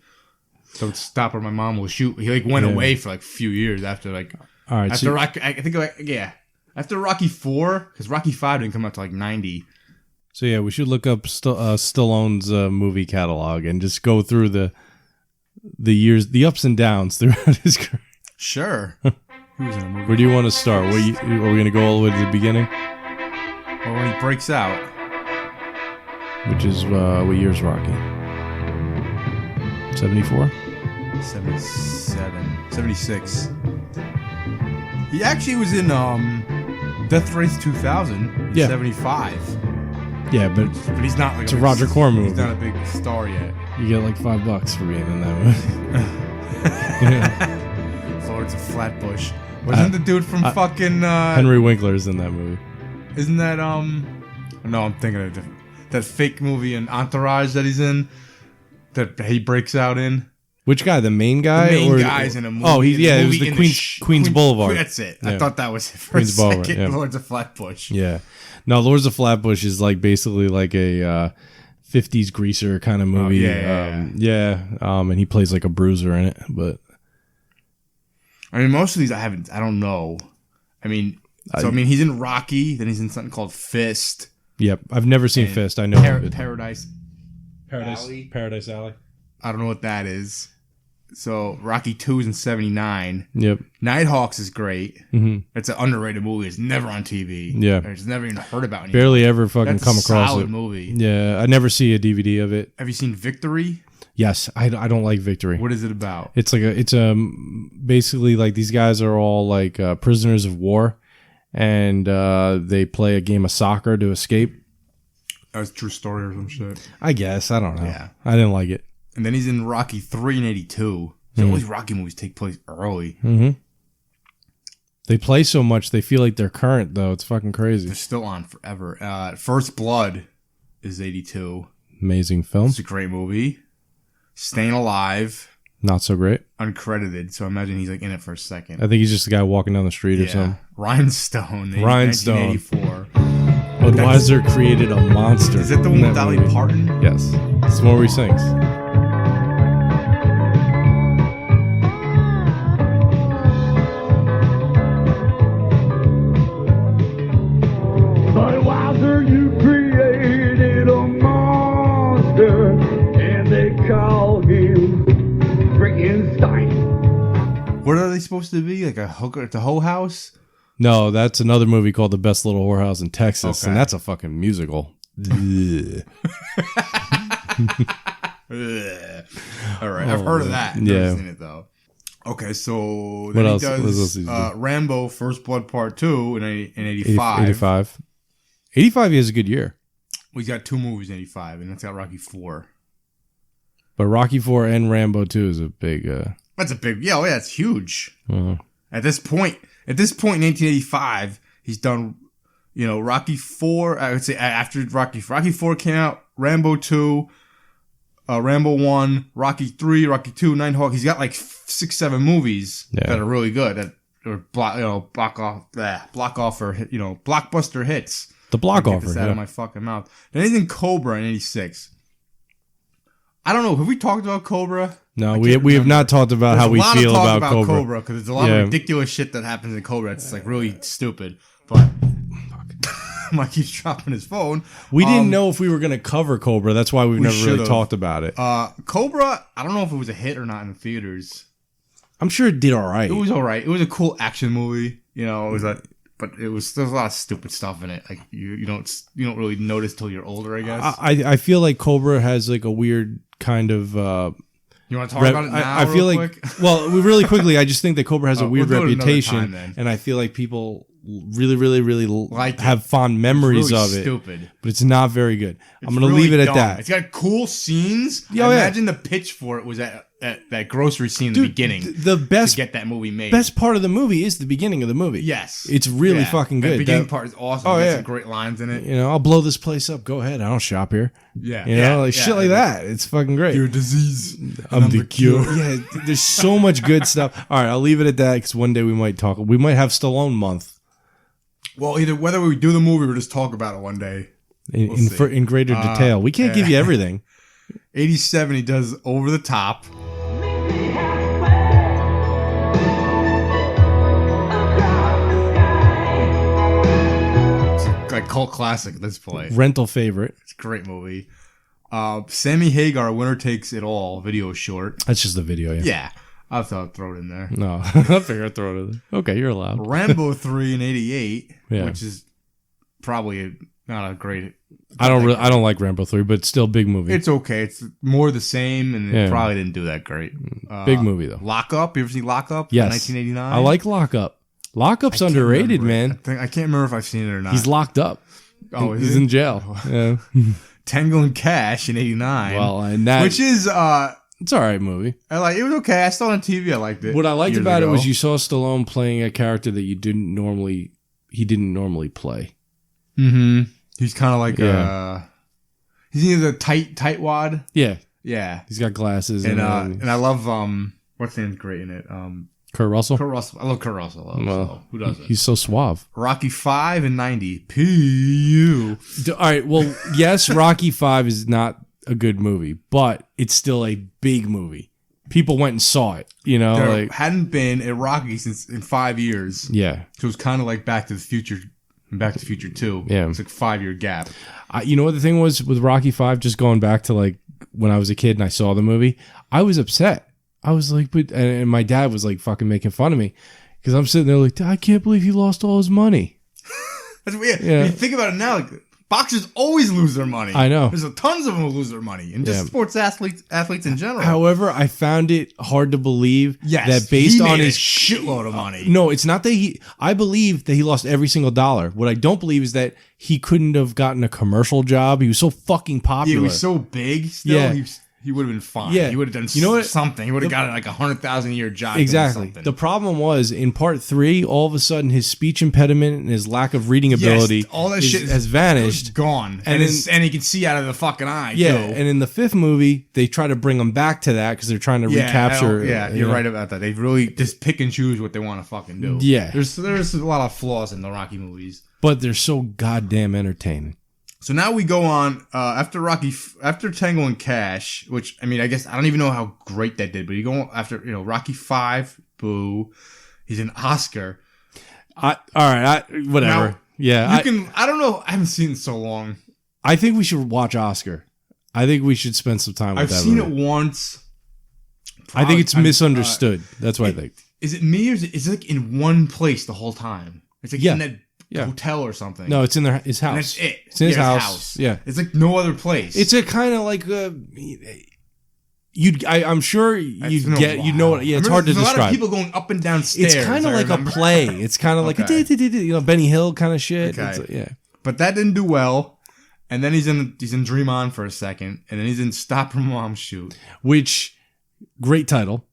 Don't Stop or My Mom Will Shoot. He went away for like a few years after all right, after Rocky. I think after Rocky 4, because Rocky 5 didn't come out till like 90. So yeah, we should look up Stallone's movie catalog and just go through the ups and downs throughout his career. Sure. He was in a movie. Where do you want to start? Are we going to go all the way to the beginning? Well, when he breaks out. Which is, what year's Rocky? 74? 77. 76. He actually was in Death Race 2000. Yeah. 75. Yeah, but he's not like it's a Roger Corman movie. He's not a big star yet. You get like $5 for being in that movie. Yeah. Lords of Flatbush. Wasn't the dude from fucking Henry Winkler's in that movie. Isn't that no, I'm thinking of that fake movie in Entourage that he's in that he breaks out in. Which guy? The main guy? The main guy's in a movie. Oh, it was the Queens Boulevard. That's it. Yeah. I thought that was it for Queens a second. Boulevard, yeah. Lords of Flatbush. Yeah. No, Lords of Flatbush is like basically like a 50s greaser kind of movie. Oh, yeah. And he plays like a bruiser in it. But I mean, most of these I don't know. I mean, he's in Rocky. Then he's in something called Fist. Yep. I've never seen Fist. I know Paradise Alley. I don't know what that is. So Rocky 2 is in 79. Yep. Nighthawks is great. Mm-hmm. It's an underrated movie. It's never on TV. Yeah. Or it's never even heard about anymore. Barely ever fucking That's come a across solid it. movie. Yeah. I never see a DVD of it. Have you seen Victory? Yes. I don't like Victory. What is it about? It's like basically like these guys are all like prisoners of war, and they play a game of soccer to escape. That's a true story or some shit. I guess. I don't know. Yeah. I didn't like it. And then he's in Rocky 3 in 82. So all these Rocky movies take place early. Mm-hmm. They play so much, they feel like they're current, though. It's fucking crazy. They're still on forever. First Blood is 82. Amazing film. It's a great movie. Staying Alive. Not so great. Uncredited, so I imagine he's like in it for a second. I think he's just a guy walking down the street or something. Rhinestone. Rhinestone. 1984. Budweiser created a monster. Is it the one with Dolly Parton? Yes. It's the one where he sings. Budweiser, you created a monster, and they call him Frankenstein. What are they supposed to be? Like a hooker at the Hoe House? No, that's another movie called The Best Little Whorehouse in Texas, Okay. and that's a fucking musical. Ugh. All right, I've heard of that. I've Yeah. never seen it though. Okay, so What then else? he What else does does he do? Rambo: First Blood Part 2 in 85. 85. 85 is a good year. Well, he's got 2 movies in 85, and that's got Rocky 4. But Rocky 4 and Rambo 2 is a big... That's a big, yeah, it's huge. uh, At this point in 1985, he's done, Rocky 4. I would say after Rocky 4 came out, Rambo 2, Rambo 1, Rocky 3, Rocky 2, Nighthawk. He's got like 6-7 movies that are really good that are block off or blockbuster hits. the block Get offer. this out of my fucking mouth. Then he's in Cobra in 86. I don't know. Have we talked about Cobra? No, we have not talked about how we feel about Cobra. Because there's a lot of ridiculous shit that happens in Cobra. It's like really stupid. But Mike keeps dropping his phone. We didn't know if we were going to cover Cobra. That's why we've never really should've. talked about it. Cobra, I don't know if it was a hit or not in the theaters. I'm sure it did all right. It was all right. It was a cool action movie. It was but there's a lot of stupid stuff in it. Like you don't really notice till you're older, I guess. I feel like Cobra has like a weird kind of... you want to talk about it now? I feel real like, quick? well, really quickly, I just think that Cobra has a weird we'll do it another reputation, time, then. and I feel like people really, really, really Like it. have fond memories Really of it. stupid. But it's not very good. I'm It's going to really leave it at dumb. that. It's got cool scenes. Yeah, I yeah. imagine the pitch for it was at that grocery scene in the beginning The best to get that movie made. best part of the movie is the beginning of the movie. Yes. It's really fucking good. The beginning That- part is awesome. Oh, It has yeah. some great lines in it. I'll blow this place up. Go ahead. I don't shop here. Yeah. Shit like that. It's fucking great. You're a disease. I'm the cure. Yeah, there's so much good stuff. All right, I'll leave it at that because one day we might talk. We might have Stallone month Well, either whether we do the movie or just talk about it one day. in greater detail. We can't give you everything. 87, he does Over the Top. It's like cult classic at this point. Rental favorite. It's a great movie. Sammy Hagar, Winner Takes It All, video short. That's just the video, yeah. Yeah. I thought I'd throw it in there. No, I figure I'd throw it in there. Okay, you're allowed. Rambo 3 in 88, Yeah. which is probably not a great... I don't like Rambo 3, but still big movie. It's okay. It's more the same, and Yeah. it probably didn't do that great. Big movie, though. Lock Up. You ever see Lock Up? Yes. 1989? I like Lock Up. Lock Up's underrated, man. I can't remember if I've seen it or not. He's locked up. Oh, is He's he? in jail. Yeah. Tango and Cash in 89. Well, and that... Which is... It's all right movie. it was okay. I saw it on TV. I liked it. What I liked years about it ago. was you saw Stallone playing a character that he didn't normally play. Mm-hmm. He's kind of like Yeah. he's either tightwad. Yeah, Yeah. he's got glasses And and I love what's the name's great in it? Kurt Russell. Kurt Russell. I love Kurt Russell. Well, Who doesn't? He's so suave. Rocky 5 in 90. P.U. All right. Well, yes, Rocky 5 is not a good movie, but it's still a big movie. People went and saw it. You know, There like hadn't been a Rocky since in 5 years. yeah. So it was kind of like Back to the Future and Back to the Future 2. Yeah. It's like a 5-year gap. You know what the thing was with Rocky 5? Just going back to like when I was a kid and I saw the movie, I was upset. I was like, but and my dad was like fucking making fun of me because I'm sitting there like, I can't believe he lost all his money. That's weird. Yeah. When you think about it now, like, boxers always lose their money. I know. There's tons of them who lose their money, and just Yeah. sports athletes in general. However, I found it hard to believe yes, that based he on made his a shitload of money. No, it's not that I believe that he lost every single dollar. What I don't believe is that he couldn't have gotten a commercial job. He was so fucking popular. He was so big. Still, Yeah. he would have been fine. Yeah. He would have done You know what? something. He would have gotten like $100,000 a year job. doing Exactly. something. The problem was in part 3, all of a sudden his speech impediment and his lack of reading ability all that shit has vanished. gone, And and he can see out of the fucking eye. Yeah, too. and in the 5th movie, they try to bring him back to that because they're trying to recapture. You're right about that. They really just pick and choose what they want to fucking do. Yeah. there's a lot of flaws in the Rocky movies. But they're so goddamn entertaining. So now we go on after Tango and Cash, which I mean, I guess I don't even know how great that did, but you go after Rocky 5, boo. He's an Oscar. Whatever. Now, yeah, I don't know. I haven't seen it in so long. I think we should watch Oscar. I think we should spend some time with I've that seen movie. it once. I think it's Probably- misunderstood. That's what I think. Is it me or is it like in one place the whole time? It's like Yeah. in that Yeah. hotel or something. No, it's in his house. and that's it. It's in his Yeah, house. Yeah. It's like no other place. It's a kind of like I'm sure It's you'd been a get you know while. what yeah it's I remember hard to there's a lot describe. of people going up and down stairs. It's kind of I like remember. a play. It's kind of like Okay. a Benny Hill kind of shit. Okay. It's like, yeah. But that didn't do well. And then he's in Dream On for a second, and then he's in Stop Her Mom Shoot. Which great title.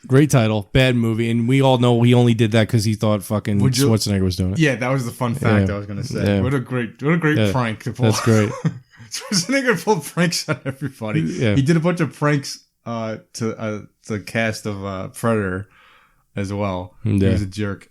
Great title, bad movie, and we all know he only did that because he thought fucking Schwarzenegger was doing it. Yeah, that was the fun fact Yeah. I was gonna say. Yeah. What a great Yeah. prank to pull. That's great. Schwarzenegger pulled pranks on everybody. Yeah. He did a bunch of pranks to the cast of Predator as well. He Yeah. was a jerk.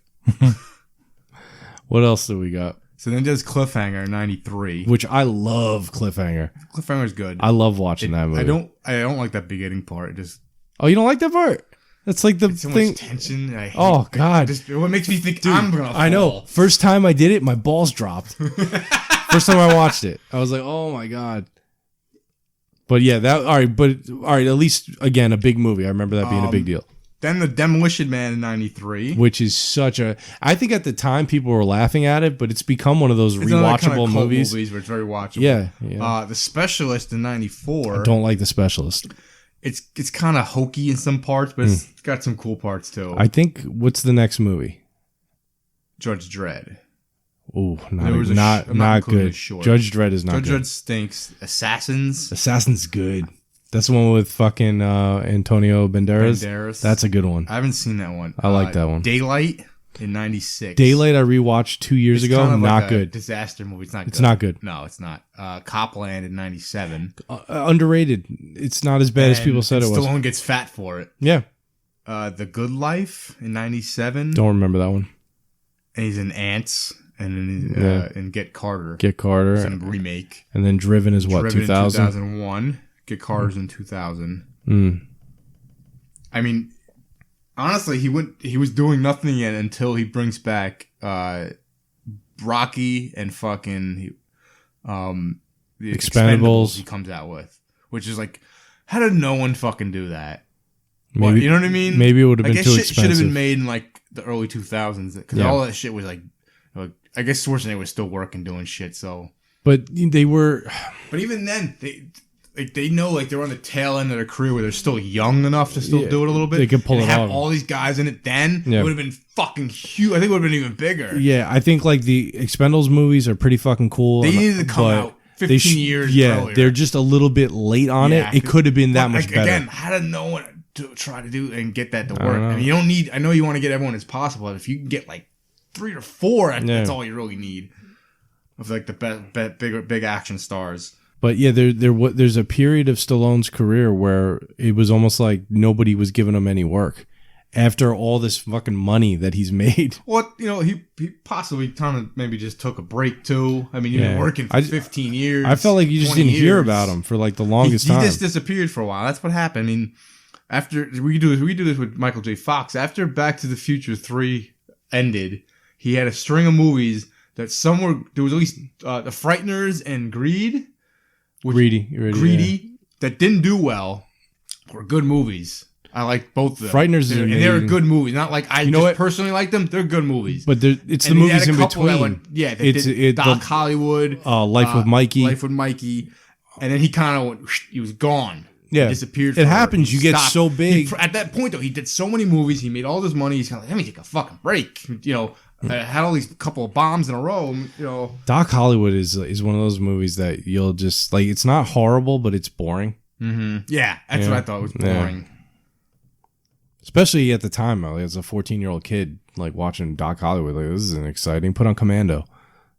What else do we got? So then there's Cliffhanger '93. Which I love Cliffhanger. Cliffhanger's good. I love watching that movie. I don't like that beginning part. It just Oh, you don't like that part? That's like the so thing. much tension. And I hate Oh, God. what makes me think I'm gonna fall. I know. First time I did it, my balls dropped. First time I watched it, I was like, "Oh my god!" But yeah, all right. At least again, a big movie. I remember that being a big deal. Then the Demolition Man in '93. Which is such a. I think at the time people were laughing at it, but it's become one of those It's another kind rewatchable of cult movies. where it's very watchable. Yeah. The Specialist in '94. Don't like The Specialist. It's kind of hokey in some parts, but it's got some cool parts too. I think what's the next movie? Judge Dredd. Oh, There was not I'm not including good. a short. Judge Dredd is not Judge good. Dredd stinks. Assassins. Assassin's good. That's the one with fucking Antonio Banderas. Banderas. That's a good one. I haven't seen that one. I like that one. Daylight in '96. Daylight I rewatched 2 years It's ago. kind of like Not a good. disaster movie. It's not. It's good. not good. No, it's not. Copland in '97. Underrated. It's not as bad as people said it was. Stallone gets fat for it. Yeah. The Good Life in '97. Don't remember that one. And he's in Ants and then in Get Carter. Get Carter. It's a remake. And then Driven is what, Driven in 2000? 2001. Get Carter's in 2000. Mm. I mean, honestly, he was doing nothing yet until he brings back Rocky and fucking the Expendables he comes out with, which is like, how did no one fucking do that? Maybe, you know what I mean? Maybe it would have I been guess too shit expensive. should have been made in like the early 2000s because all that shit was like, I guess Schwarzenegger was still working doing shit. So, but they were. But even then, they know like they're on the tail end of their career where they're still young enough to still do it a little bit. They could pull and it have off. all these guys in it. Then it would have been fucking huge. I think it would have been even bigger. Yeah, I think like the Expendables movies are pretty fucking cool. They needed to come out 15 years earlier. They're just a little bit late on it. It could have been that much better. Again, how did no one try to do and get that to work? I mean, you don't need. I know you want to get everyone as possible. If you can get like 3 or 4, that's all you really need. Of like the big action stars. But yeah, there's a period of Stallone's career where it was almost like nobody was giving him any work after all this fucking money that he's made. Well, he possibly kind of maybe just took a break too. I mean, you've been working for 15 years. I felt like you just didn't hear about him for like the longest time. He just disappeared for a while. That's what happened. I mean, after we do this with Michael J. Fox. After Back to the Future 3 ended, he had a string of movies that there was at least The Frighteners and Greedy, that didn't do well, were good movies. I like both of them. Frighteners is amazing. And they're good movies. Not like I personally like them. They're good movies. But it's the movies in between. It's Doc Hollywood, Life with Mikey. And then he was gone. Yeah, he disappeared. It happens. You get so big. At that point, though, he did so many movies. He made all this money. He's kind of like, let me take a fucking break. Had all these couple of bombs in a row. Doc Hollywood is one of those movies that you'll just like. It's not horrible, but it's boring. Mm-hmm. Yeah, that's what I thought was boring. Yeah. Especially at the time, as a 14-year-old kid, like watching Doc Hollywood, like this is exciting. Put on Commando.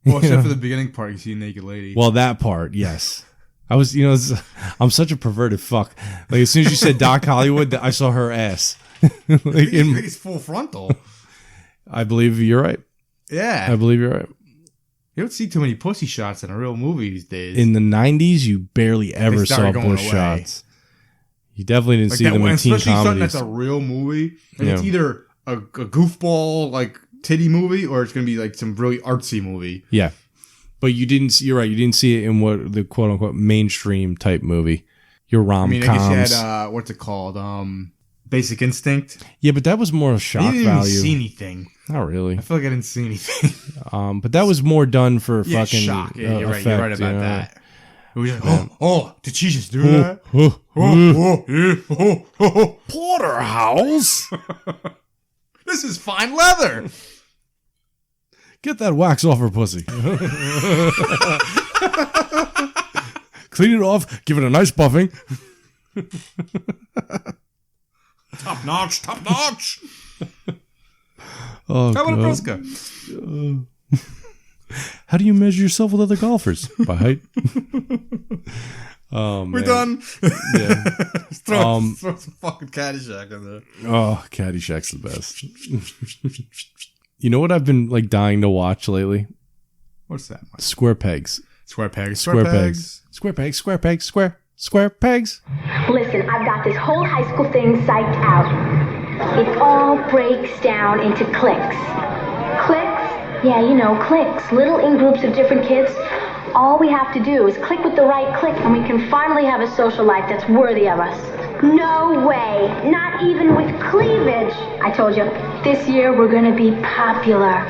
Well, except for the beginning part, you see a naked lady. Well, that part, yes. I was, I'm such a perverted fuck. Like as soon as you said Doc Hollywood, I saw her ass. I think it's full frontal. I believe you're right. Yeah, I believe you're right. You don't see too many pussy shots in a real movie these days. In the 90s, you barely ever saw bush shots. You definitely didn't see them in teen especially comedies. Something that's a real movie. And it's either a goofball like titty movie or it's going to be like some really artsy movie. Yeah. But you didn't. You're right. You didn't see it in what the quote unquote mainstream type movie. Your rom-coms. I guess you had what's it called? Basic Instinct. Yeah, but that was more shock value. I didn't even see anything. Not really. I feel like I didn't see anything. But that was more done for fucking shock. Yeah, you're right. Effect, You're right about that. It was like, did she just do that? Porterhouse. This is fine leather. Get that wax off her pussy. Clean it off. Give it a nice buffing. Top notch. Top notch. Oh, how about a Fresca? How do you measure yourself with other golfers? By height. We're done. Yeah. throw some fucking Caddyshack in there. Oh, Caddyshack's the best. You know what I've been like dying to watch lately? What's that? Square pegs. Square pegs. Square pegs. Square pegs. Square pegs. Square pegs. Listen, I've got this whole high school thing psyched out. It all breaks down into cliques. Cliques? Yeah, cliques. Little in-groups of different kids. All we have to do is click with the right clique and we can finally have a social life that's worthy of us. No way. Not even with cleavage. I told you, this year we're gonna be popular.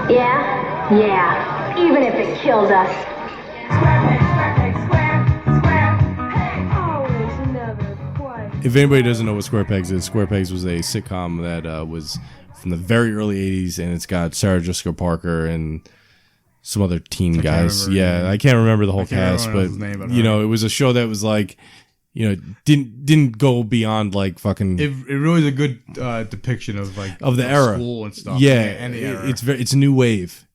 Yeah? Yeah. Even if it kills us. If anybody doesn't know what Square Pegs is, Square Pegs was a sitcom that was from the very early 80s, and it's got Sarah Jessica Parker and some other teen guys. Yeah, I can't remember the whole cast, but it was a show that was like, didn't go beyond like fucking. It really is a good depiction of like of the era, school and stuff. Yeah, and the era. It's a new wave.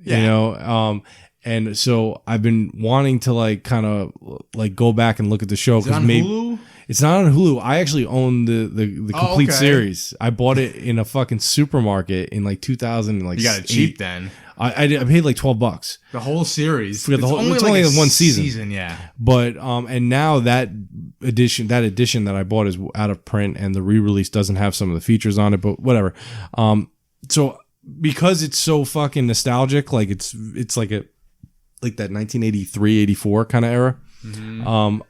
Yeah. And so I've been wanting to like kind of like go back and look at the show because maybe Hulu? It's not on Hulu. I actually own the complete series. I bought it in a fucking supermarket in like 2000. Like you got it cheap then. I paid like $12. The whole series. It's only one season. Yeah. But and now that edition that I bought is out of print, and the re-release doesn't have some of the features on it. But whatever. So because it's so fucking nostalgic, like it's like like that 1983, 84 kind of era.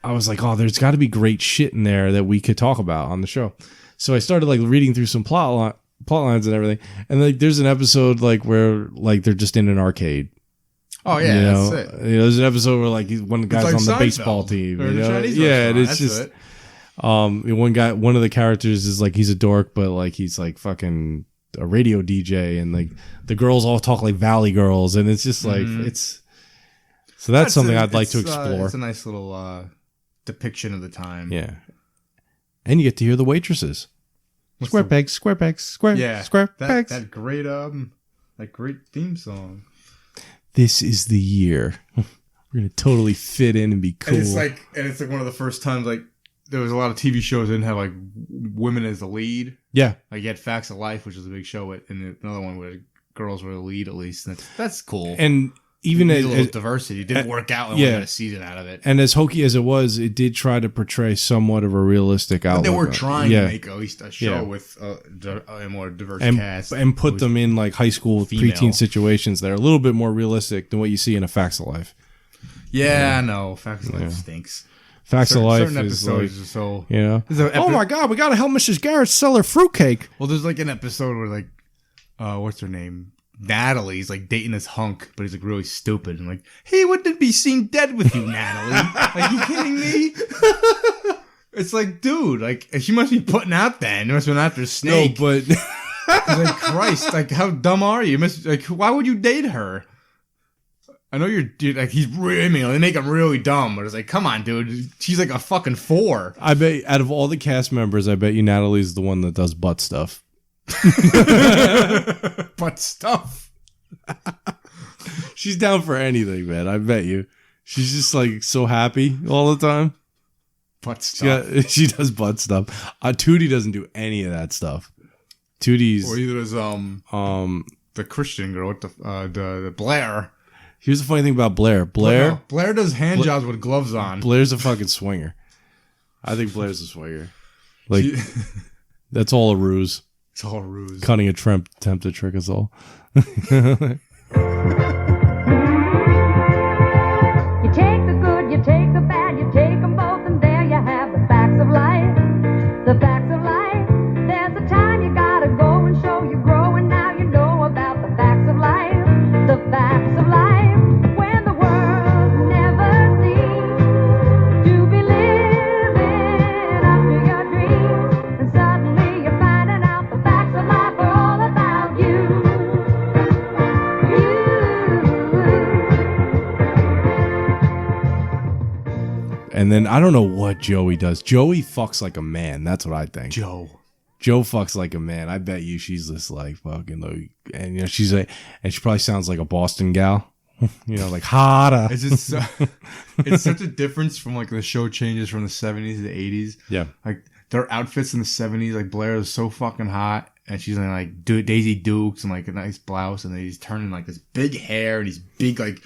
I was like, oh, there's got to be great shit in there that we could talk about on the show. So I started like reading through some plot lines and everything, and like there's an episode like where like they're just in an arcade. Oh yeah, that's it. There's an episode where like one guy's like on the Seinfeld, baseball team. or the Chinese yeah, and restaurant. it's That's just one of the characters is like he's a dork, but like he's like fucking a radio DJ, and like the girls all talk like Valley girls, and it's just like it's. So that's something I'd like to explore. It's a nice little depiction of the time. Yeah, and you get to hear the waitresses. Square pegs, square pegs. That great theme song. This is the year. We're gonna totally fit in and be cool. And it's like one of the first times like there was a lot of TV shows that didn't have like women as the lead. Yeah, like you had Facts of Life, which was a big show, and another one where girls were the lead at least. And that's cool. And even a little diversity, it didn't work out, and we got a season out of it. And as hokey as it was, it did try to portray somewhat of a realistic outlook. But they were trying to make at least a show with a more diverse cast and put them in like high school preteen situations that are a little bit more realistic than what you see in a Facts of Life. Yeah, I know. Facts of Life stinks. Facts of Life certain is episodes like, are so oh my god, we gotta help Mrs. Garrett sell her fruitcake. Well, there's like an episode where like what's her name? Natalie's like dating this hunk, but he's like really stupid and like, he wouldn't be seen dead with you, Natalie. Like, you kidding me? It's like, dude, like she must be putting out then. It must have been after Snake. No, but like, Christ, like how dumb are you? You must, like, why would you date her? I know you're like he's really, I mean, they make him really dumb, but it's like, come on, dude, she's like a fucking 4. I bet out of all the cast members, I bet you Natalie's the one that does butt stuff. Butt stuff. She's down for anything, man. I bet you. She's just like so happy all the time. Butt stuff. Yeah, she does butt stuff. Tootie doesn't do any of that stuff. Tootie's or either is the Christian girl with the Blair. Here's the funny thing about Blair. Blair does hand jobs with gloves on. Blair's a fucking swinger. I think Blair's a swinger. Like that's all a ruse. It's all a ruse. Cunning attempt to trick us all. You take the good, you take the bad, you take them both, and there you have the facts of life. The facts of life. There's a time you gotta go and show you grow, and now you know about the facts of life. The facts of life. When the world never seems to be living up to your dreams, and suddenly you're finding out the facts of life are all about you. And then I don't know what Joey does. Joey fucks like a man. That's what I think. Joe fucks like a man. I bet you she's just like fucking like, and you know she's like, and she probably sounds like a Boston gal. You know, like hotter. It's just it's such a difference from like the show changes from the 70s to the 80s. Yeah, like their outfits in the 70s, like Blair is so fucking hot, and she's in like Daisy Dukes and like a nice blouse, and then he's turning like this big hair and these big like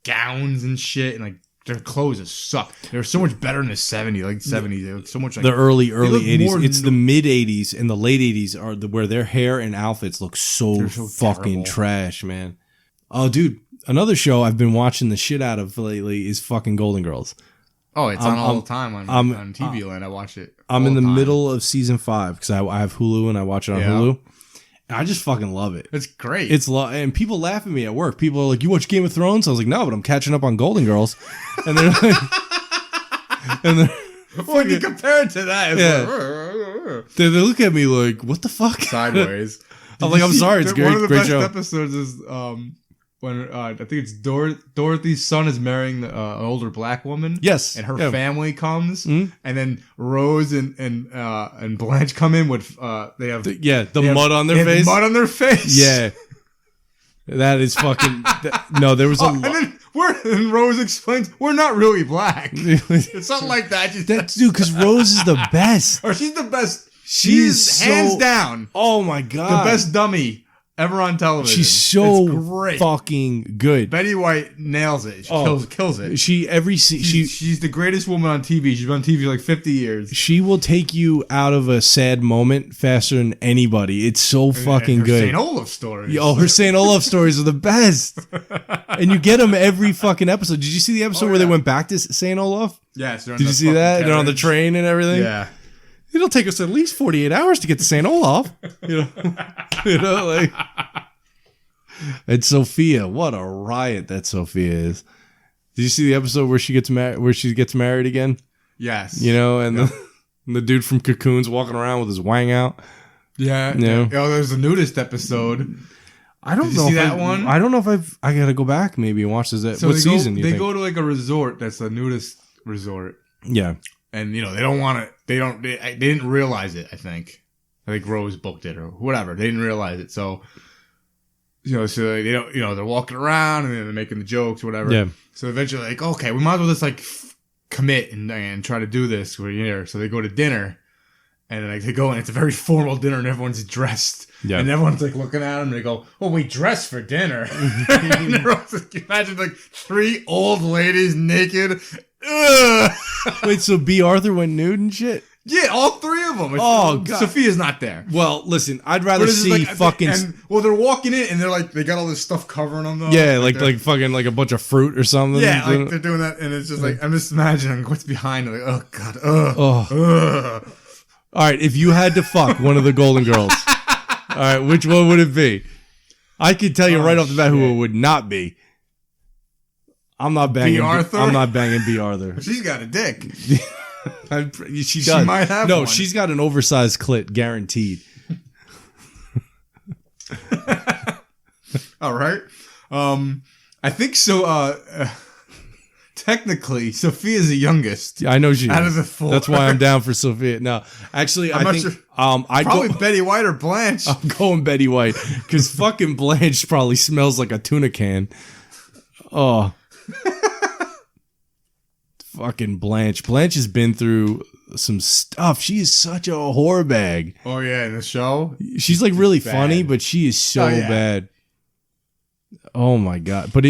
gowns and shit, and like their clothes just suck. They were so much better in the 70s, like 70s. They look so much like the early 80s. It's the mid 80s and the late 80s are where their hair and outfits look so fucking terrible. trash, man. Oh, dude, another show I've been watching the shit out of lately is fucking Golden Girls. Oh, it's on all the time on TV Land. I watch it. I'm in the time. middle of season 5 because I have Hulu and I watch it on Hulu. And I just fucking love it. It's great. And people laugh at me at work. People are like, "You watch Game of Thrones?" I was like, "No, but I'm catching up on Golden Girls." And they're like, when you compare it to that, it's like, they look at me like, "What the fuck?" sideways. I'm like, "I'm sorry, it's great. One of the great best show." episodes is when I think it's Dorothy's son is marrying an older black woman. Yes, and her family comes, and then Rose and Blanche come in with they have mud on their face. Mud on their face. Yeah, that is fucking. No, there was a. And Rose explains we're not really black. It's something like that. Dude, because Rose is the best. Or she's the best. She's hands down. Oh my god, the best dummy ever on television. She's so great. fucking good. Betty White nails it. She kills it. She's the greatest woman on TV. She's been on TV for like 50 years. She will take you out of a sad moment faster than anybody. It's so fucking good. St. Olaf stories. Oh, her St. Olaf stories are the best. And you get them every fucking episode. Did you see the episode where they went back to St. Olaf? Yes. Did you see that? They're on the train and everything. Yeah. It'll take us at least 48 hours to get to St. Olaf. Like. And Sophia, what a riot that Sophia is. Did you see the episode where she gets married? Where she gets married again? Yes. And the dude from Cocoon's walking around with his wang out. Yeah. Yeah. Oh, there's a nudist episode. I don't Did know you see if that one? I don't know if I gotta go back maybe and watch this. So What season? They go to like a resort that's a nudist resort, Yeah. and they don't want to. They didn't realize it. I think Rose booked it or whatever. They didn't realize it. So so they don't. They're walking around and they're making the jokes, or whatever. Yeah. So eventually, like, okay, we might as well just like commit and try to do this. We're here. So they go to dinner. And like they go and it's a very formal dinner and everyone's dressed. Yeah. And everyone's like looking at them and they go, "Well, we dress for dinner." And everyone's like, imagine like 3 old ladies naked. Ugh. Wait, so B. Arthur went nude and shit? Yeah, all 3 of them. Oh, God. Sophia's not there. Well, listen, I'd rather But it's see like, fucking... they're walking in and they're like, they got all this stuff covering them though. Yeah, like fucking like a bunch of fruit or something. Yeah, like they're doing that and it's just like, I'm just imagining what's behind it. Like, oh God, ugh. All right, if you had to fuck one of the Golden Girls, all right, which one would it be? I could tell you right off the bat who it would not be. I'm not banging B. Arthur? I'm not banging B. Arthur. She's got a dick. She does. might have no, one. she's got an oversized clit, guaranteed. All right. I think so. Technically, Sophia's the youngest. I know she Out is. of the 4. That's why I'm down for Sophia. No, actually, I'm I not think sure. I'd Probably go. Betty White or Blanche. I'm going Betty White because fucking Blanche probably smells like a tuna can. Oh, fucking Blanche. Blanche has been through some stuff. She is such a whore bag. Oh yeah, in the show. She's like really bad. funny, but she is so Oh, yeah. bad. Oh my God! But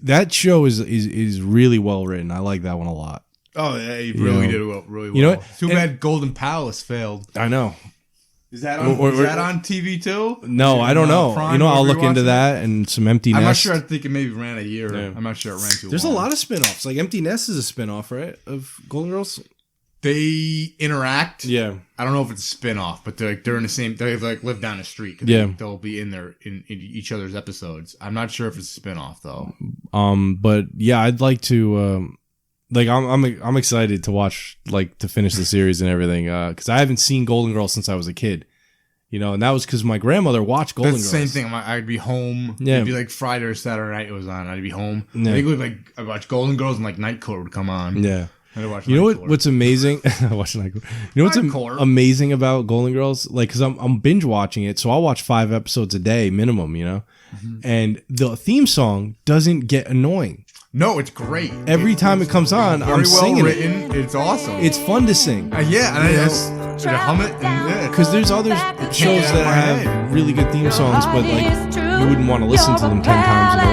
that show is really well written. I like that one a lot. Oh yeah, he really did really well. You know what? Too bad Golden Palace failed. I know. Is that on? Or- is that on TV too? No, I don't know. Prime, I'll where look we into watching that and some Empty Nest. I'm not sure. I think it maybe ran a year. Yeah. I'm not sure it ran too There's long. a lot of spin-offs. Like Empty Nest is a spin-off, right? Of Golden Girls? They interact. Yeah. I don't know if it's a spin-off, but they're in the same. They like live down the street. Yeah. They'll be in each other's episodes. I'm not sure if it's a spin-off though. But yeah, I'd like to I'm excited to watch, like, to finish the series and everything, because I haven't seen Golden Girls since I was a kid. And that was because my grandmother watched Golden That's Girls. the same thing. I'd be home. Yeah. It'd be like Friday or Saturday night it was on. I'd be home. Yeah. I think it was like I'd watch Golden Girls and like Night Court would come on. Yeah. I'd watch You know Night Court. what's amazing? Watching Night Court. You know what's Night Court. amazing about Golden Girls? Like, because I'm binge watching it, so I'll watch 5 episodes a day minimum. Mm-hmm. And the theme song doesn't get annoying. No, it's great. Every time it comes on, Very I'm well singing written. It's awesome. It's fun to sing. Yeah, and I just hum it. And, Because there's other shows that have really good theme songs, but like you wouldn't want to listen to them 10 times in a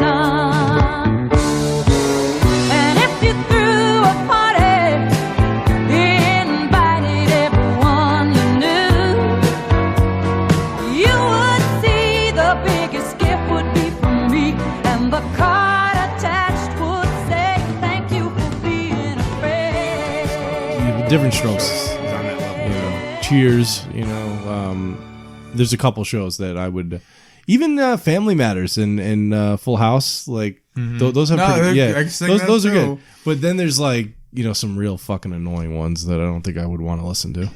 row. And if you threw a party, invited everyone you knew, you would see the biggest gift would be from me, and the card attached would say, "Thank you for being a friend." Different strokes. it's on that level. Cheers. There's a couple shows that I would, even Family Matters and Full House, like those have No, pretty, I yeah, can sing those that are too. good. But then there's like some real fucking annoying ones that I don't think I would want to listen to.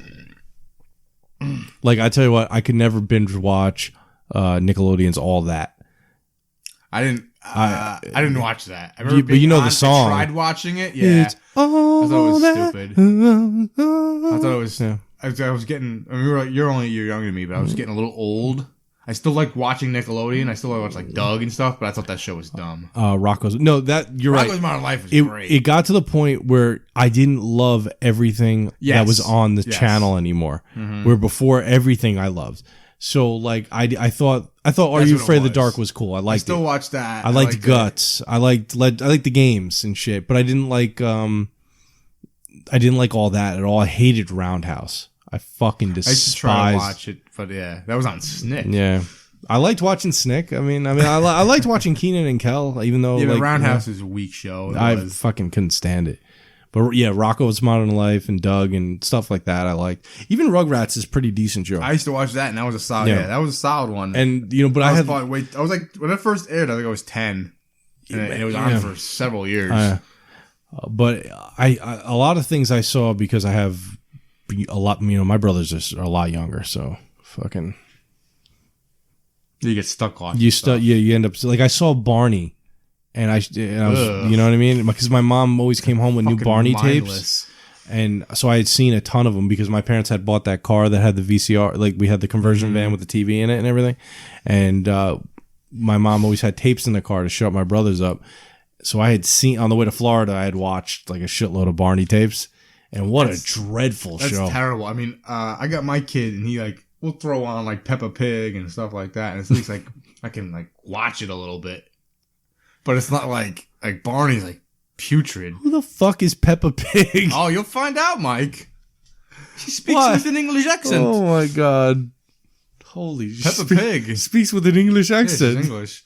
Like I tell you what, I could never binge watch Nickelodeon's All That. I didn't watch that. I remember But being you know on, the song. I tried watching it. Yeah. It's all I thought it was that. stupid. I thought it was. Yeah. I was getting. I mean, you're only a year younger than me, but I was getting a little old. I still like watching Nickelodeon. I still like watch like Doug and stuff, but I thought that show was dumb. Rocco's. No, that you're Rocko's right. Modern Life was It great. got to the point where I didn't love everything that Yes. was on the Yes. channel anymore. Where before everything I loved. So like I thought Are That's You what it Afraid of the was. Dark was cool. I I liked still it. watch that. I liked Guts. I liked the games and shit, but I didn't like all that at all. I hated Roundhouse. I fucking I used to try to despised. watch it, but yeah, that was on Snick. Yeah. I liked watching Snick. I liked watching Keenan and Kel, even though Yeah, like, but Roundhouse is a weak show. I fucking couldn't stand it. But yeah, Rocko's Modern Life and Doug and stuff like that I liked. Even Rugrats is a pretty decent show. I used to watch that, and that was a solid. Yeah, that was a solid one. And but I was like when it first aired, I think I was 10, and it was on for several years. But I a lot of things I saw because I have a lot. My brothers are a lot younger, so fucking. You get stuck on. You end up like I saw Barney. And I was, you know what I mean? Because my mom always came home with new Barney tapes. And so I had seen a ton of them because my parents had bought that car that had the VCR, like we had the conversion van with the TV in it and everything. And my mom always had tapes in the car to shut my brothers up. So I had seen, on the way to Florida, I had watched like a shitload of Barney tapes. And what a dreadful show. That's terrible. I mean, I got my kid and he like, we'll throw on like Peppa Pig and stuff like that. And it's at least like, I can like watch it a little bit. But it's not like Barney's like putrid. Who the fuck is Peppa Pig? Oh, you'll find out, Mike. She speaks with an English accent. Oh my god. Holy shit. Peppa Pig speaks with an English accent. Yeah, she's English.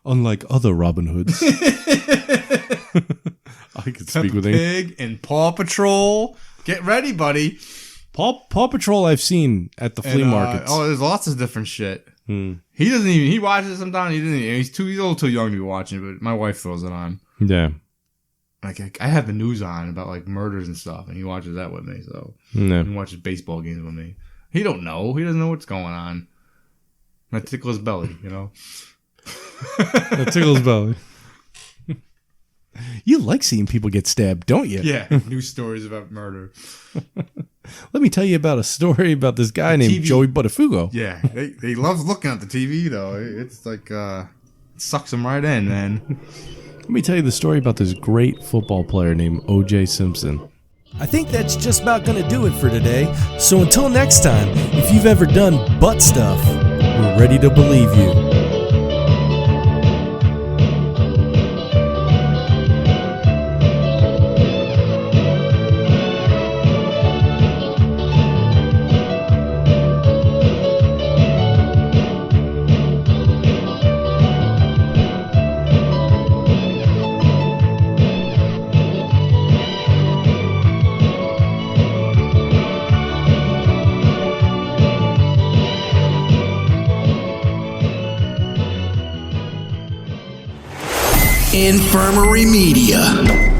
Unlike other Robin Hoods. I could speak with English. Pig and Paw Patrol. Get ready, buddy. Paw Patrol I've seen at the flea markets. There's lots of different shit. He doesn't even. He watches it sometimes. He's a little too young to be watching it, but my wife throws it on. Yeah. Like I have the news on about like murders and stuff, and he watches that with me. So he watches baseball games with me. He don't know. He doesn't know what's going on. That tickles his belly, you know. That tickles belly. You like seeing people get stabbed, don't you? Yeah. News stories about murder. Let me tell you about a story about this guy named Joey Buttafugo. Yeah, they love looking at the TV though. It's like it sucks them right in, man. Let me tell you the story about this great football player named O.J. Simpson. I think that's just about going to do it for today. So until next time, if you've ever done butt stuff, we're ready to believe you. Infirmary Media.